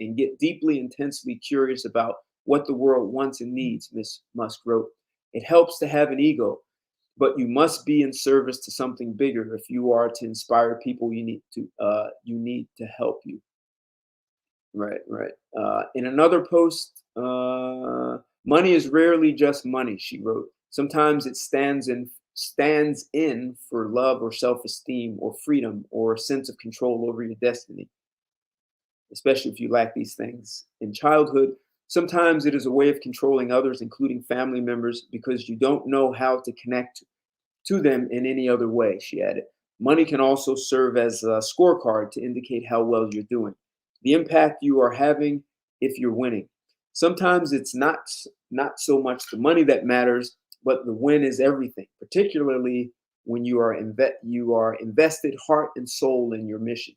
and get deeply, intensely curious about what the world wants and needs, Miss Musk wrote. It helps to have an ego, but you must be in service to something bigger if you are to inspire people you need to help you. Right, right. In another post, money is rarely just money, she wrote. Sometimes it stands in for love or self-esteem or freedom or a sense of control over your destiny, especially if you lack these things in childhood. Sometimes it is a way of controlling others, including family members, because you don't know how to connect to them in any other way, she added. Money can also serve as a scorecard to indicate how well you're doing, the impact you are having if you're winning. Sometimes it's not so much the money that matters, but the win is everything, particularly when you are invested heart and soul in your mission.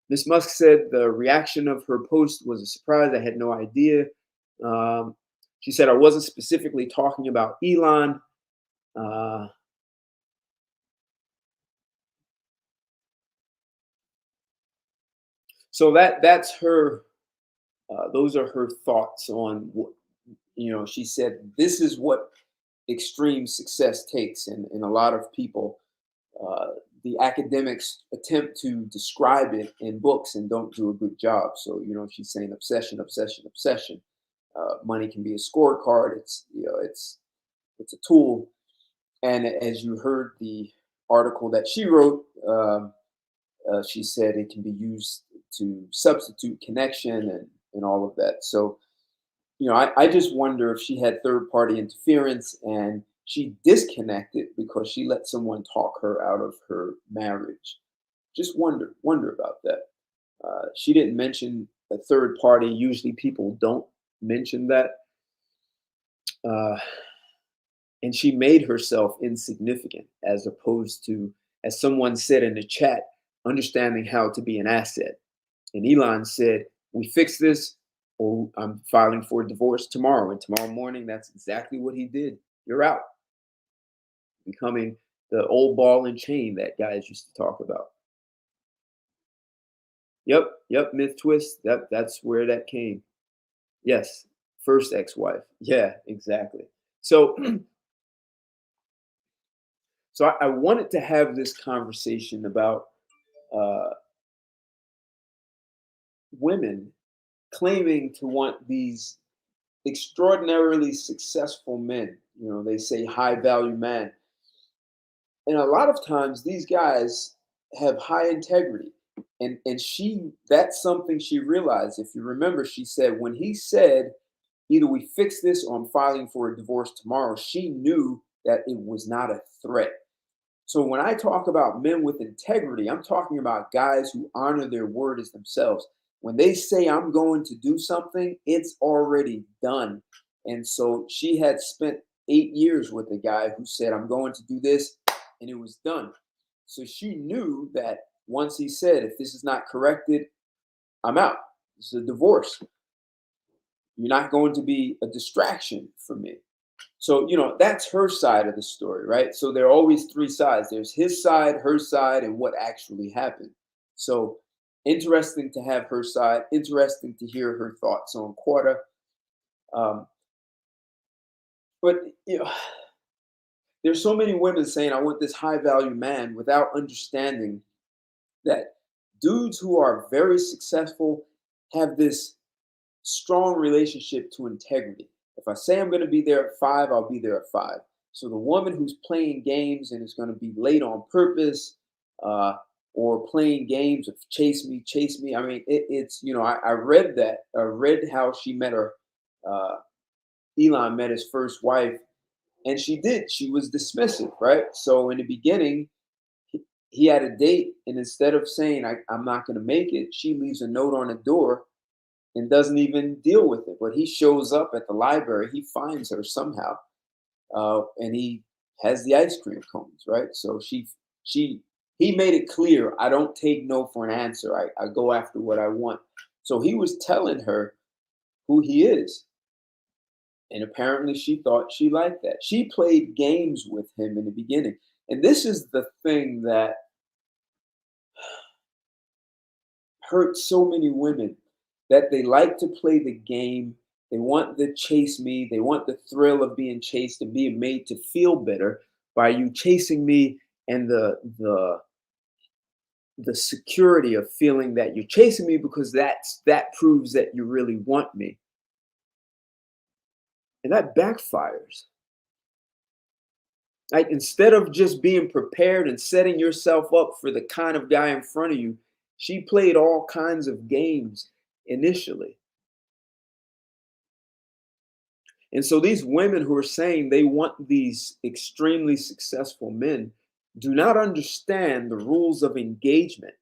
Ms. Musk said the reaction of her post was a surprise. I had no idea. Um, she said, I wasn't specifically talking about Elon. Uh, so that's her. Those are her thoughts on what, she said this is what extreme success takes, and a lot of people, uh, the academics attempt to describe it in books and don't do a good job. So she's saying obsession, obsession, obsession. Money can be a scorecard. It's a tool, and as you heard the article that she wrote, she said it can be used to substitute connection and all of that. So I just wonder if she had third party interference and she disconnected because she let someone talk her out of her marriage. Just wonder about that. She didn't mention a third party. Usually people don't mention that. Uh, and she made herself insignificant as opposed to, as someone said in the chat, understanding how to be an asset. And Elon said, we fix this or I'm filing for a divorce tomorrow. And tomorrow morning, that's exactly what he did. You're out, becoming the old ball and chain that guys used to talk about. Yep, myth twist. That's where that came. Yes, first ex-wife. Yeah, exactly. So I wanted to have this conversation about uh, women claiming to want these extraordinarily successful men. They say high value man. And a lot of times these guys have high integrity. And that's something she realized. If you remember, she said when he said, either we fix this or I'm filing for a divorce tomorrow, she knew that it was not a threat. So when I talk about men with integrity, I'm talking about guys who honor their word as themselves. When they say I'm going to do something, it's already done. And so she had spent 8 years with a guy who said, I'm going to do this, and it was done. So she knew that once he said, if this is not corrected, I'm out. It's a divorce. You're not going to be a distraction for me. So, that's her side of the story, right? So there are always three sides. There's his side, her side, and what actually happened. So interesting to have her side, interesting to hear her thoughts on Quarter. Um, but, there's so many women saying, I want this high value man without understanding that dudes who are very successful have this strong relationship to integrity. If I say I'm going to be there at 5, I'll be there at 5. So the woman who's playing games and is going to be late on purpose, or playing games of chase me. I mean, it's I read that. I read how she met her. Elon met his first wife, and she did. She was dismissive, right? So in the beginning, he had a date, and instead of saying I'm not going to make it, she leaves a note on the door and doesn't even deal with it. But he shows up at the library. He finds her somehow, and he has the ice cream cones, right? So he made it clear, I don't take no for an answer. I go after what I want. So he was telling her who he is. And apparently she thought she liked that. She played games with him in the beginning. And this is the thing that hurts so many women, that they like to play the game. They want the chase me. They want the thrill of being chased and being made to feel better by you chasing me, and the the security of feeling that you're chasing me because that proves that you really want me. And that backfires. Like, instead of just being prepared and setting yourself up for the kind of guy in front of you, she played all kinds of games initially. And so these women who are saying they want these extremely successful men do not understand the rules of engagement.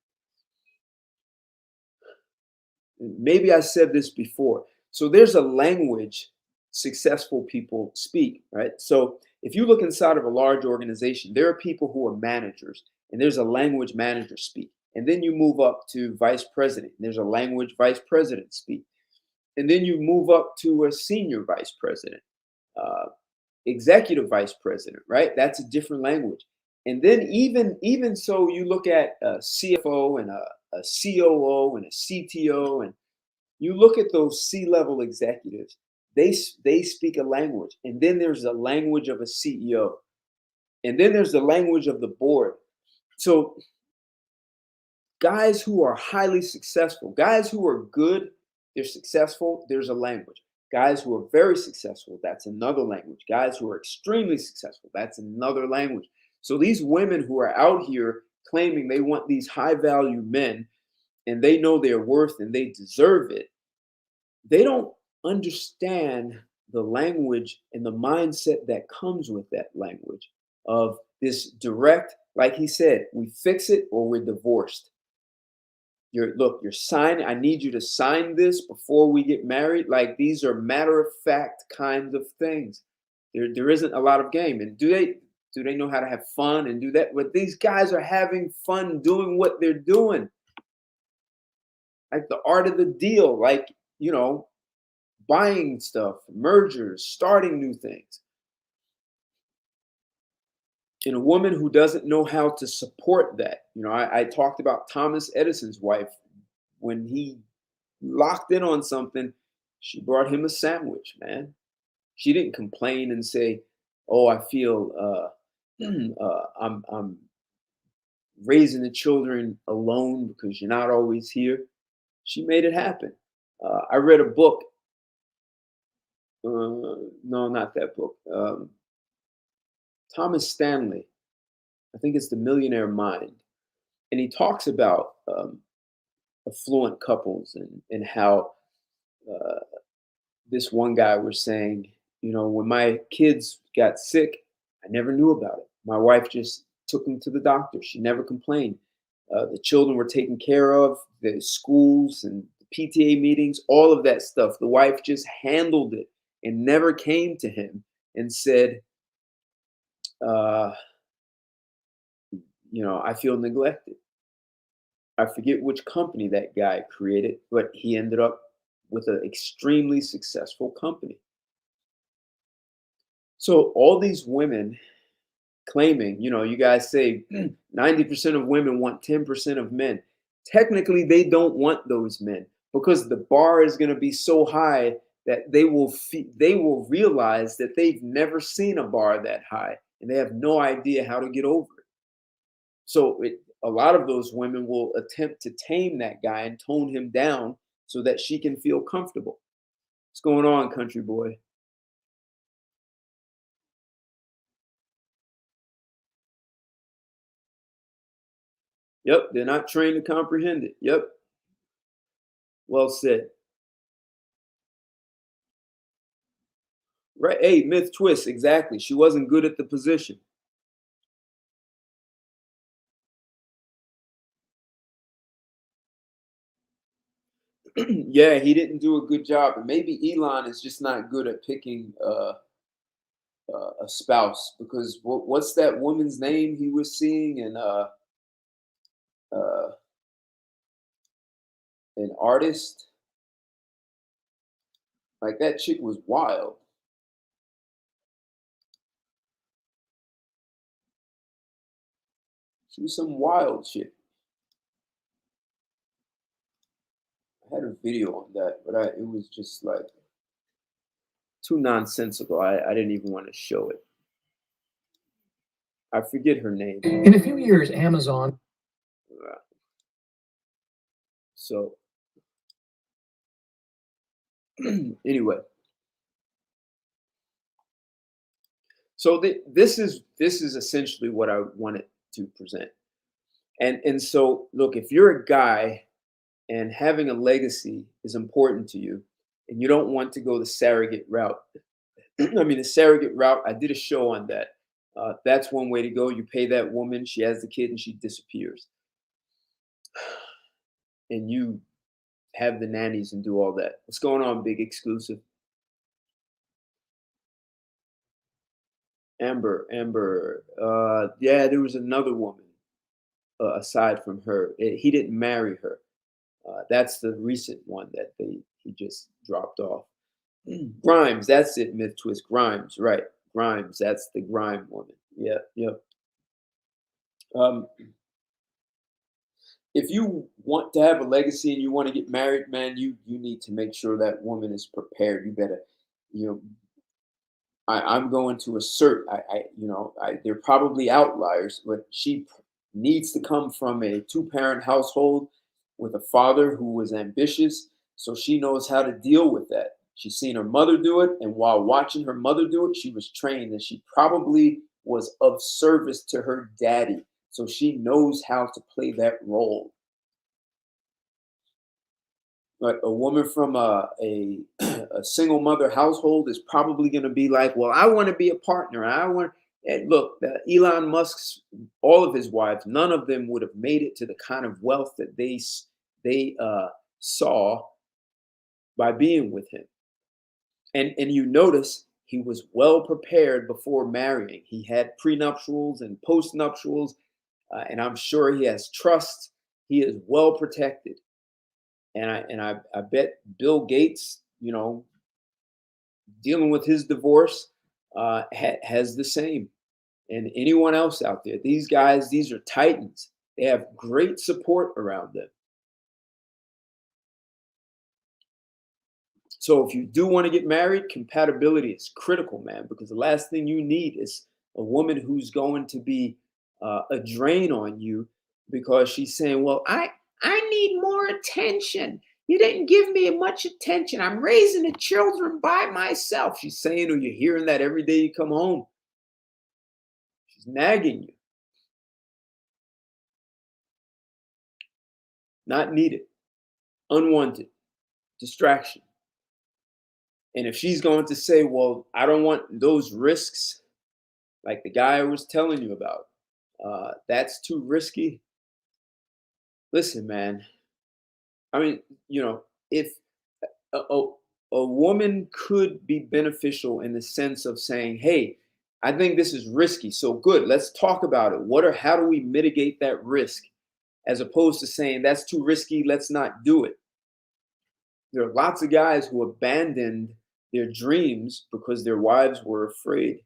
Maybe I said this before. So there's a language successful people speak, right? So if you look inside of a large organization, there are people who are managers, and there's a language managers speak. And then you move up to vice president, and there's a language vice president speak. And then you move up to a senior vice president, executive vice president, right? That's a different language. And then even so, you look at a CFO and a COO and a CTO, and you look at those C-level executives, they speak a language. And then there's a language of a CEO. And then there's the language of the board. So guys who are highly successful, guys who are good, they're successful, there's a language. Guys who are very successful, that's another language. Guys who are extremely successful, that's another language. So these women who are out here claiming they want these high value men and they know their worth and they deserve it, they don't understand the language and the mindset that comes with that language of this direct, like he said, we fix it or we're divorced. You're signing, I need you to sign this before we get married. Like, these are matter of fact kinds of things. There isn't a lot of game. And do they know how to have fun and do that? But these guys are having fun doing what they're doing. Like the art of the deal, like, buying stuff, mergers, starting new things. And a woman who doesn't know how to support that. I talked about Thomas Edison's wife. When he locked in on something, she brought him a sandwich, man. She didn't complain and say, oh, I feel I'm raising the children alone because you're not always here. She made it happen. I read a book. No, not that book. Thomas Stanley. I think it's The Millionaire Mind. And he talks about affluent couples and how this one guy was saying, when my kids got sick, I never knew about it. My wife just took them to the doctor. She never complained. The children were taken care of, the schools and the PTA meetings, all of that stuff. The wife just handled it and never came to him and said, I feel neglected. I forget which company that guy created, but he ended up with an extremely successful company. So all these women claiming, you guys say 90% of women want 10% of men. Technically, they don't want those men because the bar is going to be so high that they will realize that they've never seen a bar that high and they have no idea how to get over it. So a lot of those women will attempt to tame that guy and tone him down so that she can feel comfortable. What's going on, country boy? Yep, they're not trained to comprehend it. Yep. Well said. Right. Hey, myth twist. Exactly. She wasn't good at the position. Yeah, he didn't do a good job. And maybe Elon is just not good at picking a spouse, because what's that woman's name he was seeing in an artist? Like, that chick was wild. She was some wild shit. I had a video on that, but it was just like too nonsensical. I didn't even want to show it. I forget her name. In a few years, Amazon. So anyway, so this is essentially what I wanted to present. And so look, if you're a guy and having a legacy is important to you, and you don't want to go the surrogate route. I mean, the surrogate route, I did a show on that. That's one way to go. You pay that woman, she has the kid, and she disappears. And you have the nannies and do all that. What's going on, Big Exclusive? Amber. Yeah, there was another woman aside from her. He didn't marry her. That's the recent one that he just dropped off. Grimes, that's it, Myth Twist. Grimes, right. Grimes, that's the grime woman. Yeah, yep. If you want to have a legacy and you want to get married, man, you need to make sure that woman is prepared. You better, you know, I'm going to assert, they're probably outliers, but needs to come from a two-parent household with a father who was ambitious, so she knows how to deal with that. She's seen her mother do it, and while watching her mother do it, she was trained, and she probably was of service to her daddy, so she knows how to play that role. But a woman from a a single mother household is probably going to be like, well, I want to be a partner. I want. And look, Elon Musk's all of his wives, none of them would have made it to the kind of wealth that they saw by being with him. And you notice he was well prepared before marrying. He had prenuptials and postnuptials, and I'm sure he has trust. He is well protected. And I bet Bill Gates, dealing with his divorce, has the same. And anyone else out there, these guys, these are titans. They have great support around them. So if you do want to get married, compatibility is critical, man, because the last thing you need is a woman who's going to be a drain on you because she's saying, well, I need more attention. You didn't give me much attention. I'm raising the children by myself. She's saying, or you're hearing that every day you come home. She's nagging you. Not needed. Unwanted. Distraction. And if she's going to say, well, I don't want those risks, like the guy I was telling you about, that's too risky. Listen, man. I mean, if a woman could be beneficial in the sense of saying, hey, I think this is risky. So good, let's talk about it. How do we mitigate that risk? As opposed to saying that's too risky, let's not do it. There are lots of guys who abandoned their dreams because their wives were afraid.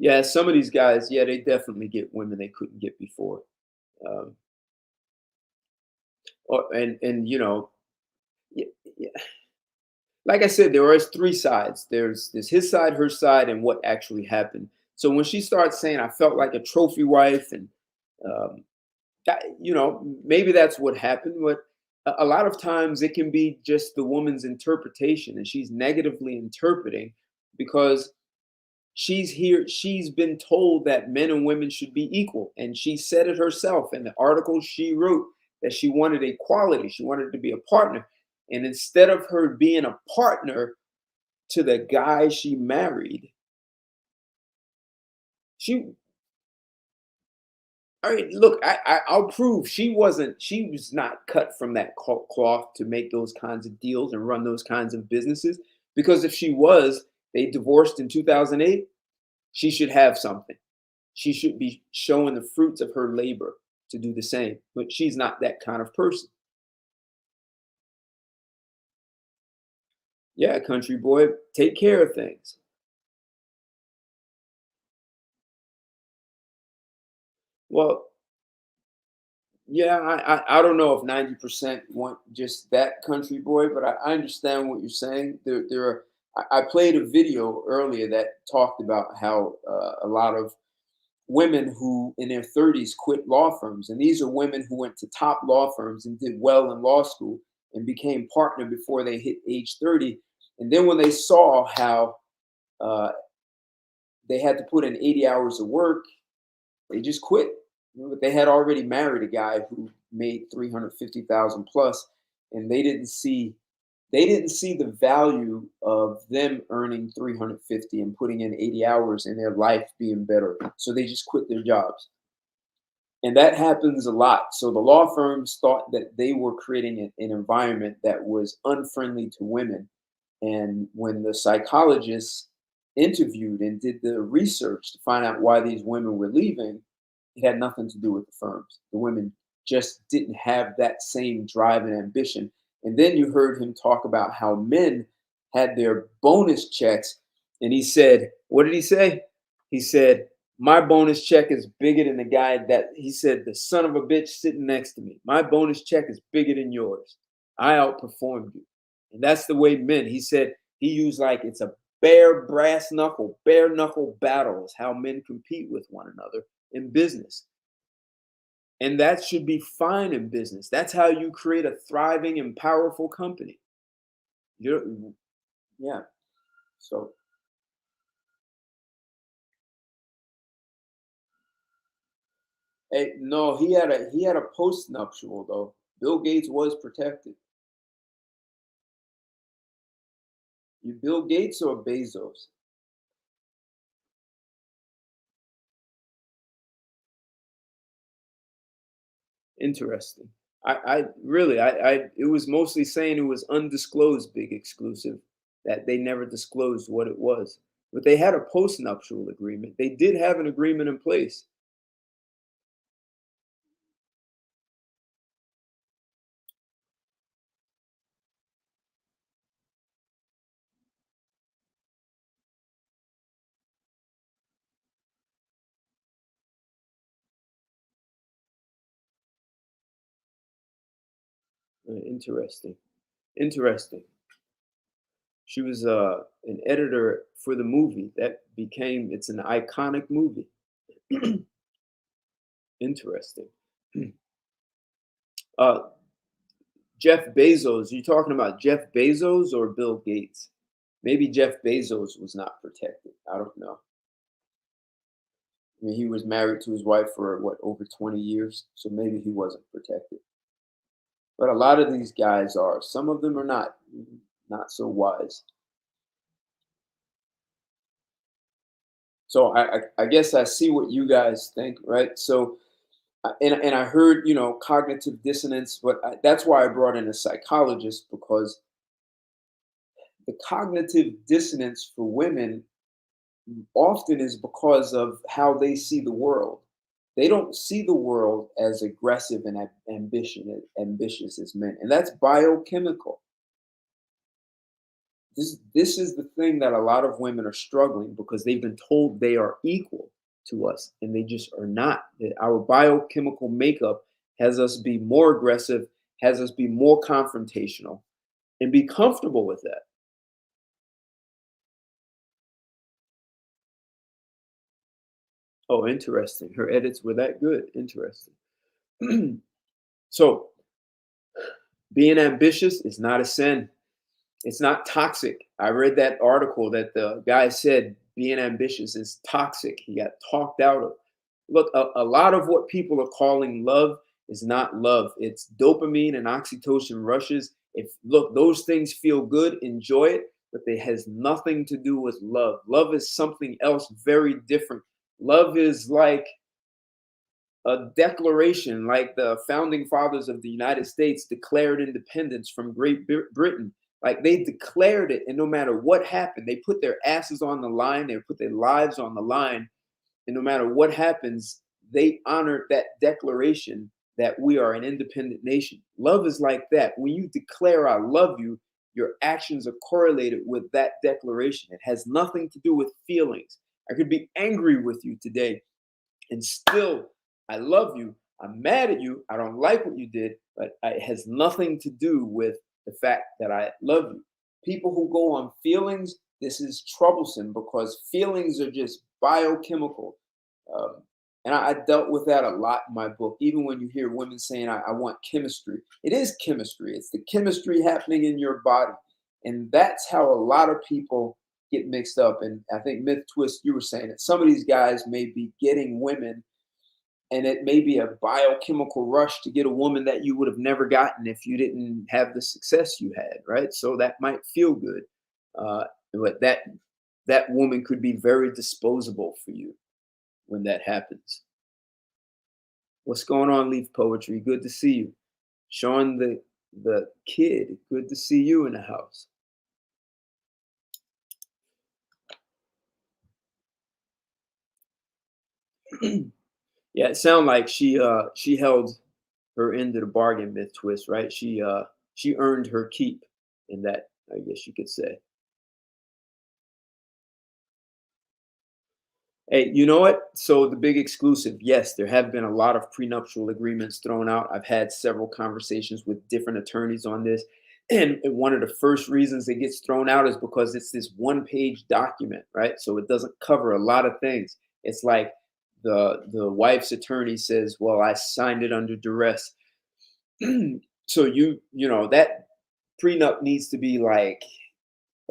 Yeah, some of these guys, yeah, they definitely get women they couldn't get before. Um, yeah, yeah. Like I said, there are three sides. There's his side, her side, and what actually happened. So when she starts saying, "I felt like a trophy wife," and um, maybe that's what happened, but a lot of times it can be just the woman's interpretation, and she's negatively interpreting because she's been told that men and women should be equal, and she said it herself in the article she wrote that she wanted equality, she wanted to be a partner, and instead of her being a partner to the guy she married, she I mean, look, I'll prove she was not cut from that cloth to make those kinds of deals and run those kinds of businesses. Because if she was, they divorced in 2008, she should have something. She should be showing the fruits of her labor to do the same. But she's not that kind of person. Yeah, country boy, take care of things. Well, yeah, I don't know if 90% want just that country boy, but I understand what you're saying. There are I played a video earlier that talked about how a lot of women who in their 30s quit law firms. And these are women who went to top law firms and did well in law school and became partner before they hit age 30. And then when they saw how uh, they had to put in 80 hours of work, they just quit. But they had already married a guy who made 350,000 plus, and they didn't see the value of them earning 350 and putting in 80 hours in their life being better. So they just quit their jobs. And that happens a lot. So the law firms thought that they were creating an environment that was unfriendly to women. And when the psychologists interviewed and did the research to find out why these women were leaving, it had nothing to do with the firms. The women just didn't have that same drive and ambition. And then you heard him talk about how men had their bonus checks. And he said, what did he say? He said, my bonus check is bigger than the guy that he said, the son of a bitch sitting next to me. My bonus check is bigger than yours. I outperformed you. And that's the way men, he said, he used like it's a bare knuckle battle is how men compete with one another in business. And that should be fine in business. That's how you create a thriving and powerful company. You're, yeah. So no, he had a post nuptial though. Bill Gates was protected. You Bill Gates or Bezos? Interesting. I really it was mostly saying it was undisclosed big exclusive, that they never disclosed what it was. But they had a post nuptial agreement. They did have an agreement in place. Interesting. Interesting. She was an editor for the movie that became it's an iconic movie. Interesting. Uh, Jeff Bezos, you talking about Jeff Bezos or Bill Gates? Maybe Jeff Bezos was not protected. I don't know. I mean, he was married to his wife for what, over 20 years, so maybe he wasn't protected. But a lot of these guys are. Some of them are not so wise. So I guess I see what you guys think, right? So and I heard cognitive dissonance, but that's why I brought in a psychologist, because the cognitive dissonance for women often is because of how they see the world. They don't see the world as aggressive and ambitious as men, and that's biochemical. This is the thing that a lot of women are struggling because they've been told they are equal to us, and they just are not. Our biochemical makeup has us be more aggressive, has us be more confrontational, and be comfortable with that. Oh, interesting. Her edits were that good. Interesting. So, being ambitious is not a sin. It's not toxic. I read that article that the guy said being ambitious is toxic. He got talked out of. Look, a lot of what people are calling love is not love. It's dopamine and oxytocin rushes. If look, those things feel good, enjoy it, but it has nothing to do with love. Love is something else very different. Love is like a declaration, like the founding fathers of the United States declared independence from Great Britain. Like they declared it, and no matter what happened, they put their asses on the line, they put their lives on the line, and no matter what happens, they honored that declaration that we are an independent nation. Love is like that. When you declare I love you, your actions are correlated with that declaration. It has nothing to do with feelings. I could be angry with you today, and still I love you. I'm mad at you. I don't like what you did, but it has nothing to do with the fact that I love you. People who go on feelings, this is troublesome because feelings are just biochemical. Um, and I dealt with that a lot in my book. Even when you hear women saying, I want chemistry, it is chemistry. It's the chemistry happening in your body. And that's how a lot of people get mixed up. And I think Myth Twist, you were saying that some of these guys may be getting women, and it may be a biochemical rush to get a woman that you would have never gotten if you didn't have the success you had, right? So that might feel good, but that woman could be very disposable for you when that happens. What's going on, Leaf Poetry? Good to see you. Sean the kid, good to see you in the house. Yeah, it sounded like she held her end of the bargain, Myth Twist, right? She earned her keep in that, I guess you could say. Hey, you know what? So the big exclusive, yes, there have been a lot of prenuptial agreements thrown out. I've had several conversations with different attorneys on this. And one of the first reasons it gets thrown out is because it's this one-page document, right? So it doesn't cover a lot of things. It's like the wife's attorney says, well, I signed it under duress. So you know that prenup needs to be like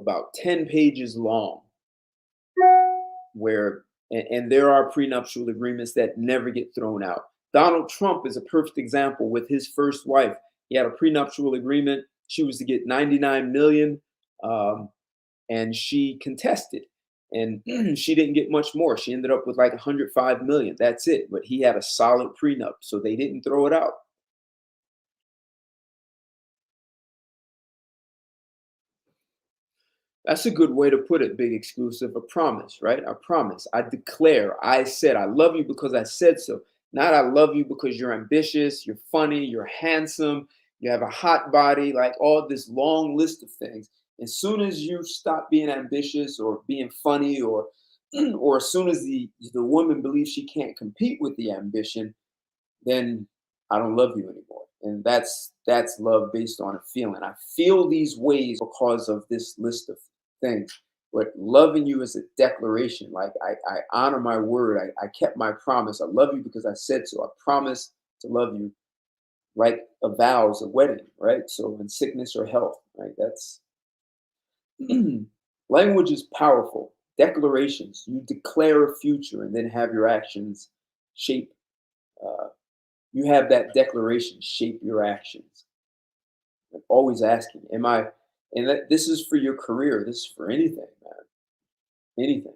about 10 pages long, where and there are prenuptial agreements that never get thrown out. Donald Trump is a perfect example with his first wife. He had a prenuptial agreement. She was to get 99 million, and she contested, and she didn't get much more. She ended up with like 105 million. That's it. But he had a solid prenup, so they didn't throw it out. That's a good way to put it, big exclusive. A promise, right? A promise. I declare, I said, I love you because I said so. Not I love you because you're ambitious, you're funny, you're handsome, you have a hot body, like all this long list of things. As soon as you stop being ambitious or being funny, or as soon as the woman believes she can't compete with the ambition, then I don't love you anymore. And that's love based on a feeling. I feel these ways because of this list of things. But loving you is a declaration. Like I honor my word. I kept my promise. I love you because I said so. I promise to love you, like a vows, a wedding, right? So in sickness or health, right? That's language is powerful. Declarations. You declare a future and then have your actions shape. Uh, you have that declaration shape your actions. Like always asking, am I? And this is for your career. This is for anything, man. Anything.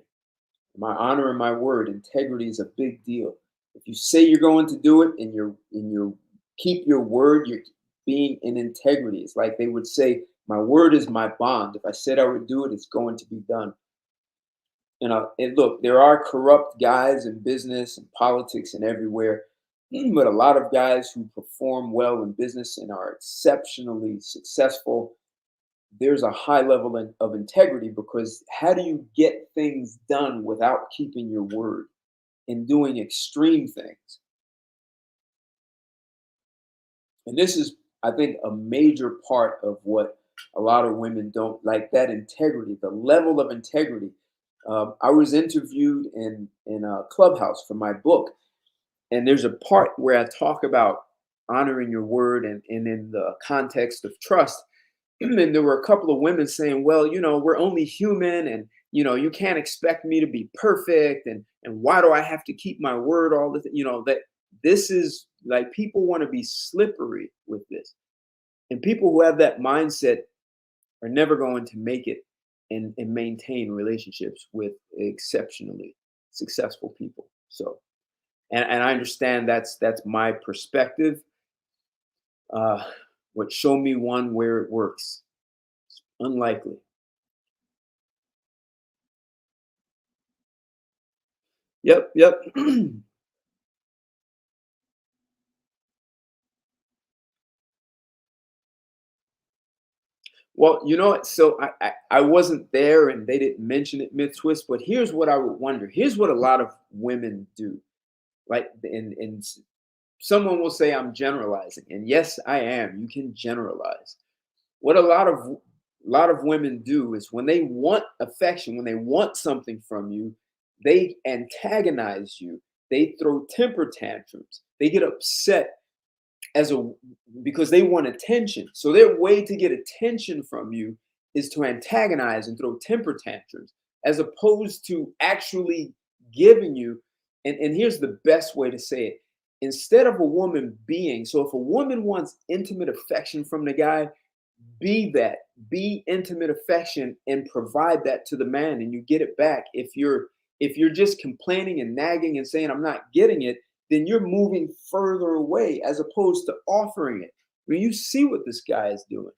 Am I honoring my word? Integrity is a big deal. If you say you're going to do it and you keep your word, you're being in integrity. It's like they would say, my word is my bond. If I said I would do it, it's going to be done. And look, there are corrupt guys in business and politics and everywhere, but a lot of guys who perform well in business and are exceptionally successful, there's a high level of integrity, because how do you get things done without keeping your word and doing extreme things? And this is, I think, a major part of what a lot of women don't like, that integrity, the level of integrity. I was interviewed in a Clubhouse for my book, and there's a part where I talk about honoring your word and in the context of trust. And there were a couple of women saying, well, we're only human, and you can't expect me to be perfect, and why do I have to keep my word all the that this is like, people want to be slippery with this. And people who have that mindset are never going to make it and maintain relationships with exceptionally successful people. So, and I understand that's my perspective. But show me one where it works. It's unlikely. Yep. Well, you know what? So I wasn't there and they didn't mention it, Myth Twist, but here's what I would wonder. Here's what a lot of women do. Like, and someone will say I'm generalizing. And yes, I am. You can generalize. What a lot of a lot of women do is when they want affection, when they want something from you, they antagonize you. They throw temper tantrums. They get upset as a because they want attention. So their way to get attention from you is to antagonize and throw temper tantrums, as opposed to actually giving you. And here's the best way to say it. Instead of a woman being, so if a woman wants intimate affection from the guy, be intimate affection and provide that to the man, and you get it back. If you're just complaining and nagging and saying I'm not getting it, then you're moving further away as opposed to offering it. When you see what this guy is doing.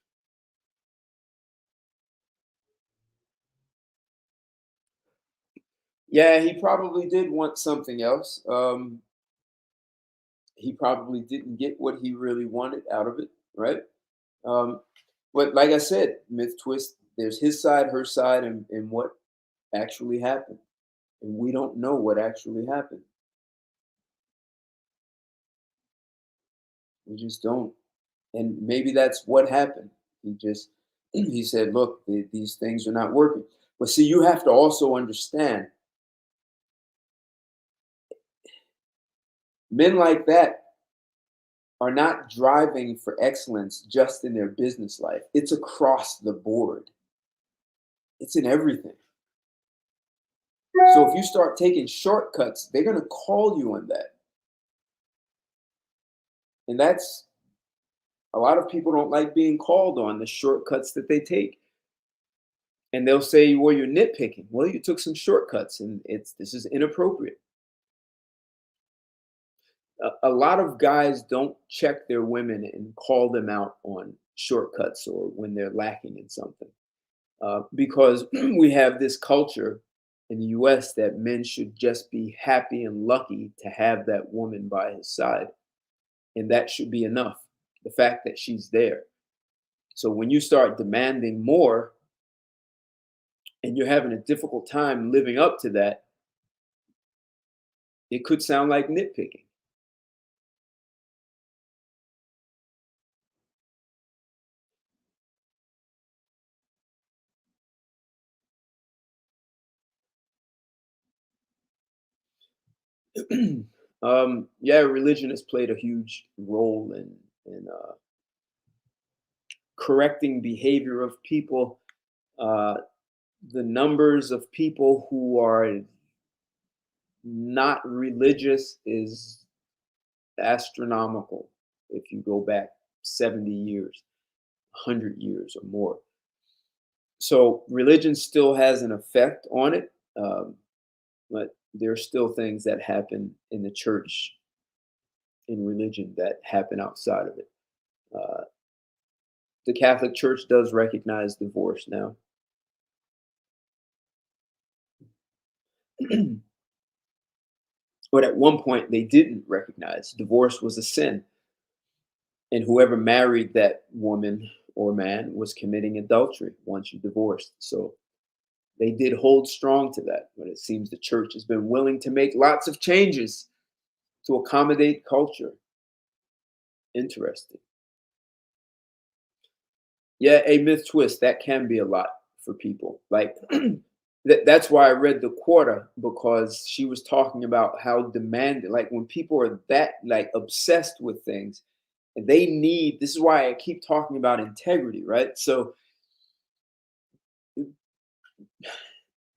Yeah, he probably did want something else. He probably didn't get what he really wanted out of it, right? Um, but like I said, myth twist, there's his side, her side, and what actually happened. And we don't know what actually happened. We just don't. And maybe that's what happened. He said, look, these things are not working. But see, you have to also understand, men like that are not driving for excellence just in their business life. It's across the board. It's in everything. So if you start taking shortcuts, they're going to call you on that. And that's a lot of people don't like being called on the shortcuts that they take. And they'll say, well, you're nitpicking. Well, you took some shortcuts and this is inappropriate. A lot of guys don't check their women and call them out on shortcuts or when they're lacking in something. Because we have this culture in the US that men should just be happy and lucky to have that woman by his side. And that should be enough. The fact that she's there. So when you start demanding more and you're having a difficult time living up to that, it could sound like nitpicking. Yeah, religion has played a huge role in correcting behavior of people. Uh, the numbers of people who are not religious is astronomical. If you go back 70 years, 100 years or more. So religion still has an effect on it, but there are still things that happen in the church, in religion, that happen outside of it. Uh, the Catholic Church does recognize divorce now. But at one point, they didn't recognize divorce was a sin. And whoever married that woman or man was committing adultery once you divorced. So they did hold strong to that. But it seems the church has been willing to make lots of changes to accommodate culture. Interesting. Yeah, a myth twist, that can be a lot for people. Like that's why I read the quarter, because she was talking about how demanding, like when people are that like obsessed with things, and they need, this is why I keep talking about integrity, right? So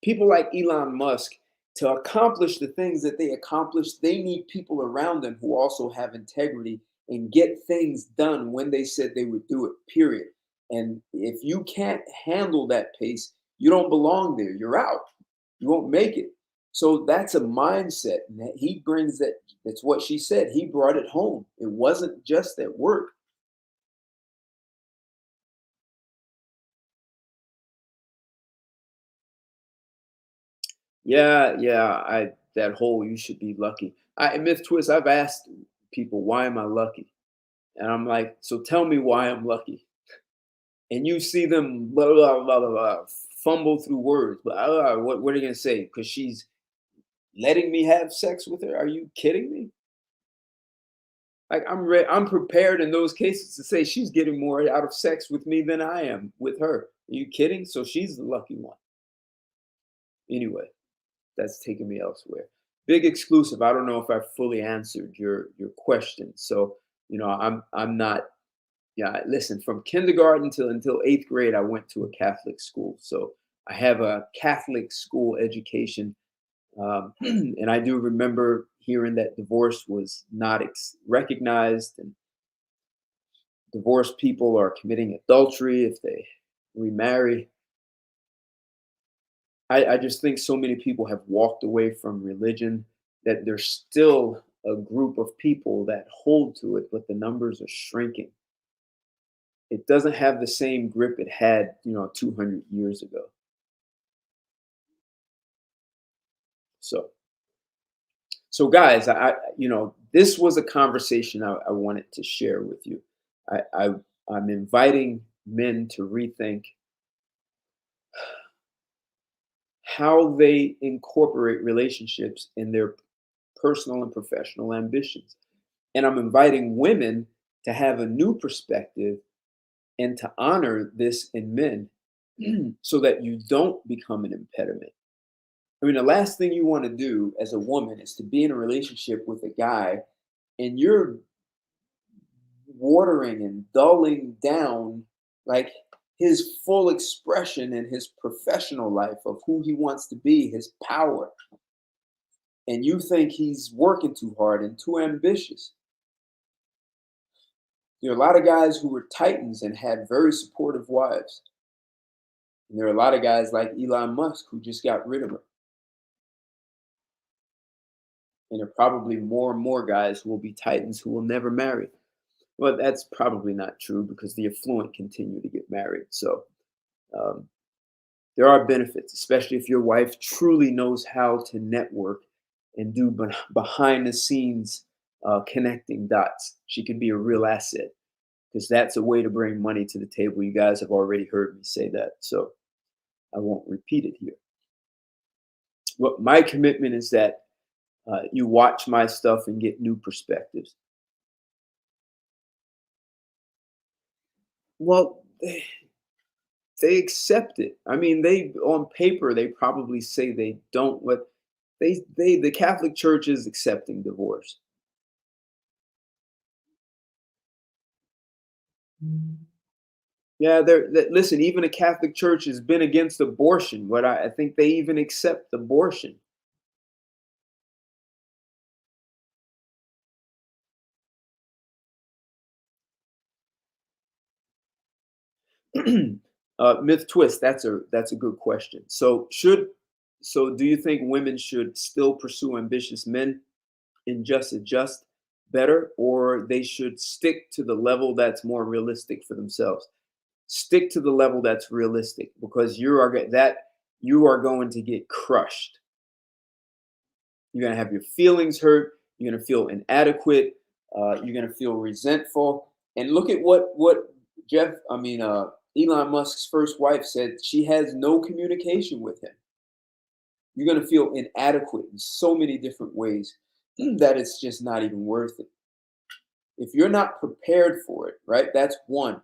people like Elon Musk, to accomplish the things that they accomplish, they need people around them who also have integrity and get things done when they said they would do it, period. And if you can't handle that pace, you don't belong there. You're out. You won't make it. So that's a mindset. And that he brings that. That's what she said. He brought it home. It wasn't just at work. Yeah. I that whole you should be lucky. I myth twist. I've asked people, why am I lucky? And I'm like, so tell me why I'm lucky. And you see them blah, blah, blah, blah, blah, fumble through words. But what are they gonna say? Because she's letting me have sex with her? Are you kidding me? Like I'm prepared in those cases to say she's getting more out of sex with me than I am with her. you kidding? So she's the lucky one. Anyway, that's taking me elsewhere. Big exclusive. I don't know if I fully answered your question. So, I'm not. Yeah, listen. From kindergarten until eighth grade, I went to a Catholic school. So I have a Catholic school education, and I do remember hearing that divorce was not recognized, and divorced people are committing adultery if they remarry. I just think so many people have walked away from religion that there's still a group of people that hold to it, but the numbers are shrinking. It doesn't have the same grip it had, 200 years ago. So, guys, this was a conversation I wanted to share with you. I'm inviting men to rethink how they incorporate relationships in their personal and professional ambitions. And I'm inviting women to have a new perspective and to honor this in men so that you don't become an impediment. I mean, the last thing you want to do as a woman is to be in a relationship with a guy and you're watering and dulling down like his full expression in his professional life of who he wants to be, his power. And you think he's working too hard and too ambitious. There are a lot of guys who were titans and had very supportive wives. And there are a lot of guys like Elon Musk who just got rid of her. And there are probably more and more guys who will be titans who will never marry. Well, that's probably not true because the affluent continue to get married. So um, there are benefits, especially if your wife truly knows how to network and do behind the scenes connecting dots. She could be a real asset because that's a way to bring money to the table. You guys have already heard me say that, so I won't repeat it here. Well, my commitment is that you watch my stuff and get new perspectives. Well, they accept it. I mean, they on paper they probably say they don't, but the Catholic Church is accepting divorce. Yeah, listen. Even the Catholic Church has been against abortion, but I think they even accept abortion. Myth twist. That's a good question. So do you think women should still pursue ambitious men and just adjust better, or they should stick to the level that's more realistic for themselves? Stick to the level that's realistic because you are going to get crushed. You're going to have your feelings hurt. You're going to feel inadequate. You're going to feel resentful. And look at what Elon Musk's first wife said. She has no communication with him. You're going to feel inadequate in so many different ways that it's just not even worth it. If you're not prepared for it, right? That's one.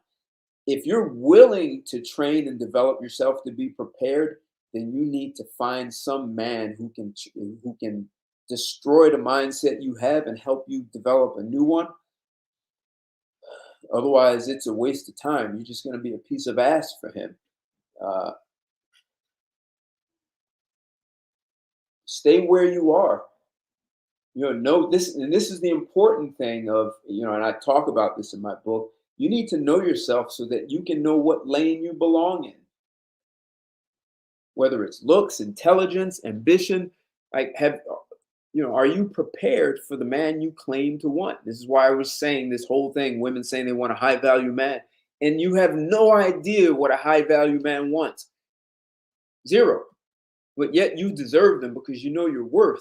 If you're willing to train and develop yourself to be prepared, then you need to find some man who can destroy the mindset you have and help you develop a new one. Otherwise, it's a waste of time. You're just going to be a piece of ass for him. Uh, Stay where you are. Know this, and this is the important thing of, and I talk about this in my book. You need to know yourself so that you can know what lane you belong in. Whether it's looks, intelligence, ambition, are you prepared for the man you claim to want? This is why I was saying this whole thing, women saying they want a high value man, and you have no idea what a high value man wants. Zero. But yet you deserve them because you know your worth.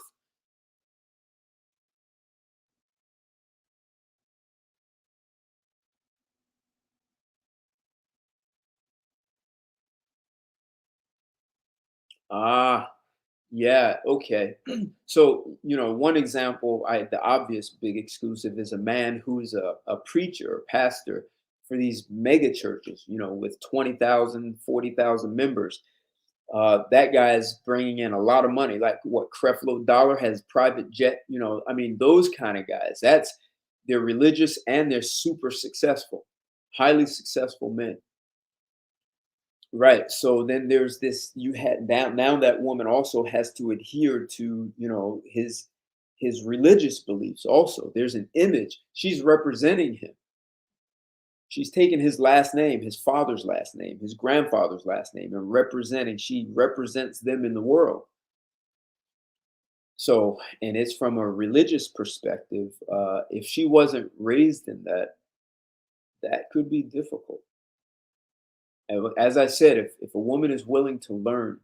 Ah, yeah, okay. So, one example, the obvious big exclusive is a man who's a preacher, a pastor for these mega churches, you know, with 20,000, 40,000 members. That guy is bringing in a lot of money. Like what Creflo Dollar has private jet, you know, I mean, those kind of guys. They're religious and they're super successful, highly successful men. Right. So then there's this, you had now that woman also has to adhere to, you know, his religious beliefs also. There's an image. She's representing him. She's taken his last name, his father's last name, his grandfather's last name, and she represents them in the world. So, and it's from a religious perspective. If she wasn't raised in that, that could be difficult. As I said, if a woman is willing to learn,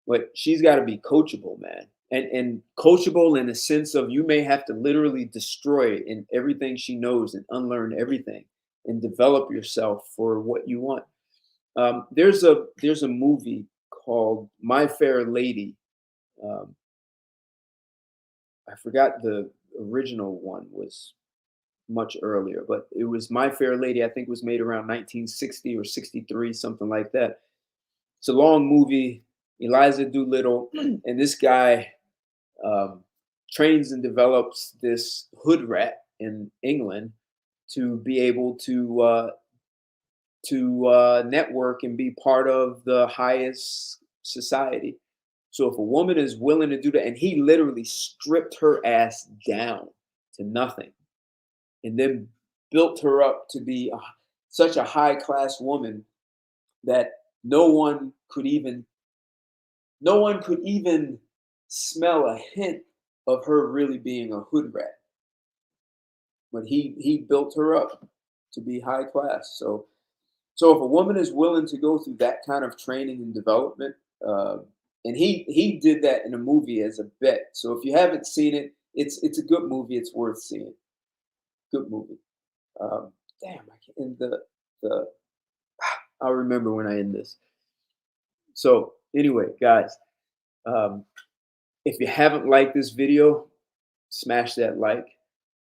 but she's got to be coachable, man. And coachable in the sense of you may have to literally destroy in everything she knows and unlearn everything and develop yourself for what you want. There's a movie called My Fair Lady. I forgot the original one was much earlier, but it was My Fair Lady. I think it was made around 1960 or 63, something like that. It's a long movie. Eliza Doolittle and this guy trains and develops this hood rat in England to be able to network and be part of the highest society. So if a woman is willing to do that, and he literally stripped her ass down to nothing, and then built her up to be such a high class woman that no one could even smell a hint of her really being a hood rat. But he built her up to be high class. So if a woman is willing to go through that kind of training and development, and he did that in a movie as a bet. So if you haven't seen it, it's a good movie. It's worth seeing. Good movie. Damn, I can't end the. I'll remember when I end this. So anyway, guys, if you haven't liked this video, smash that like.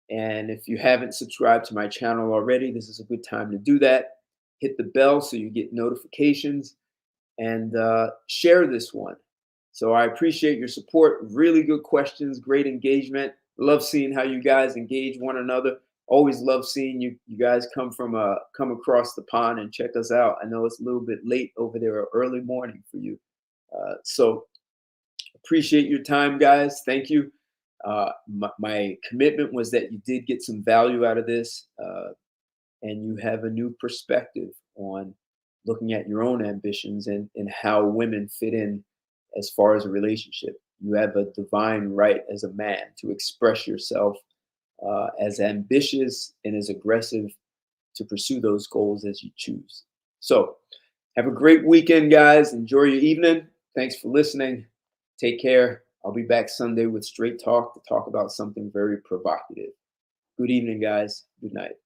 And if you haven't subscribed to my channel already, this is a good time to do that. Hit the bell so you get notifications, and share this one. So I appreciate your support. Really good questions, great engagement. Love seeing how you guys engage one another. Always love seeing you guys come across the pond and check us out. I know it's a little bit late over there, or early morning for you. So appreciate your time, guys. Thank you. My commitment was that you did get some value out of this, and you have a new perspective on looking at your own ambitions and how women fit in as far as a relationship. You have a divine right as a man to express yourself as ambitious and as aggressive to pursue those goals as you choose. So have a great weekend, guys. Enjoy your evening. Thanks for listening. Take care. I'll be back Sunday with Straight Talk to talk about something very provocative. Good evening, guys. Good night.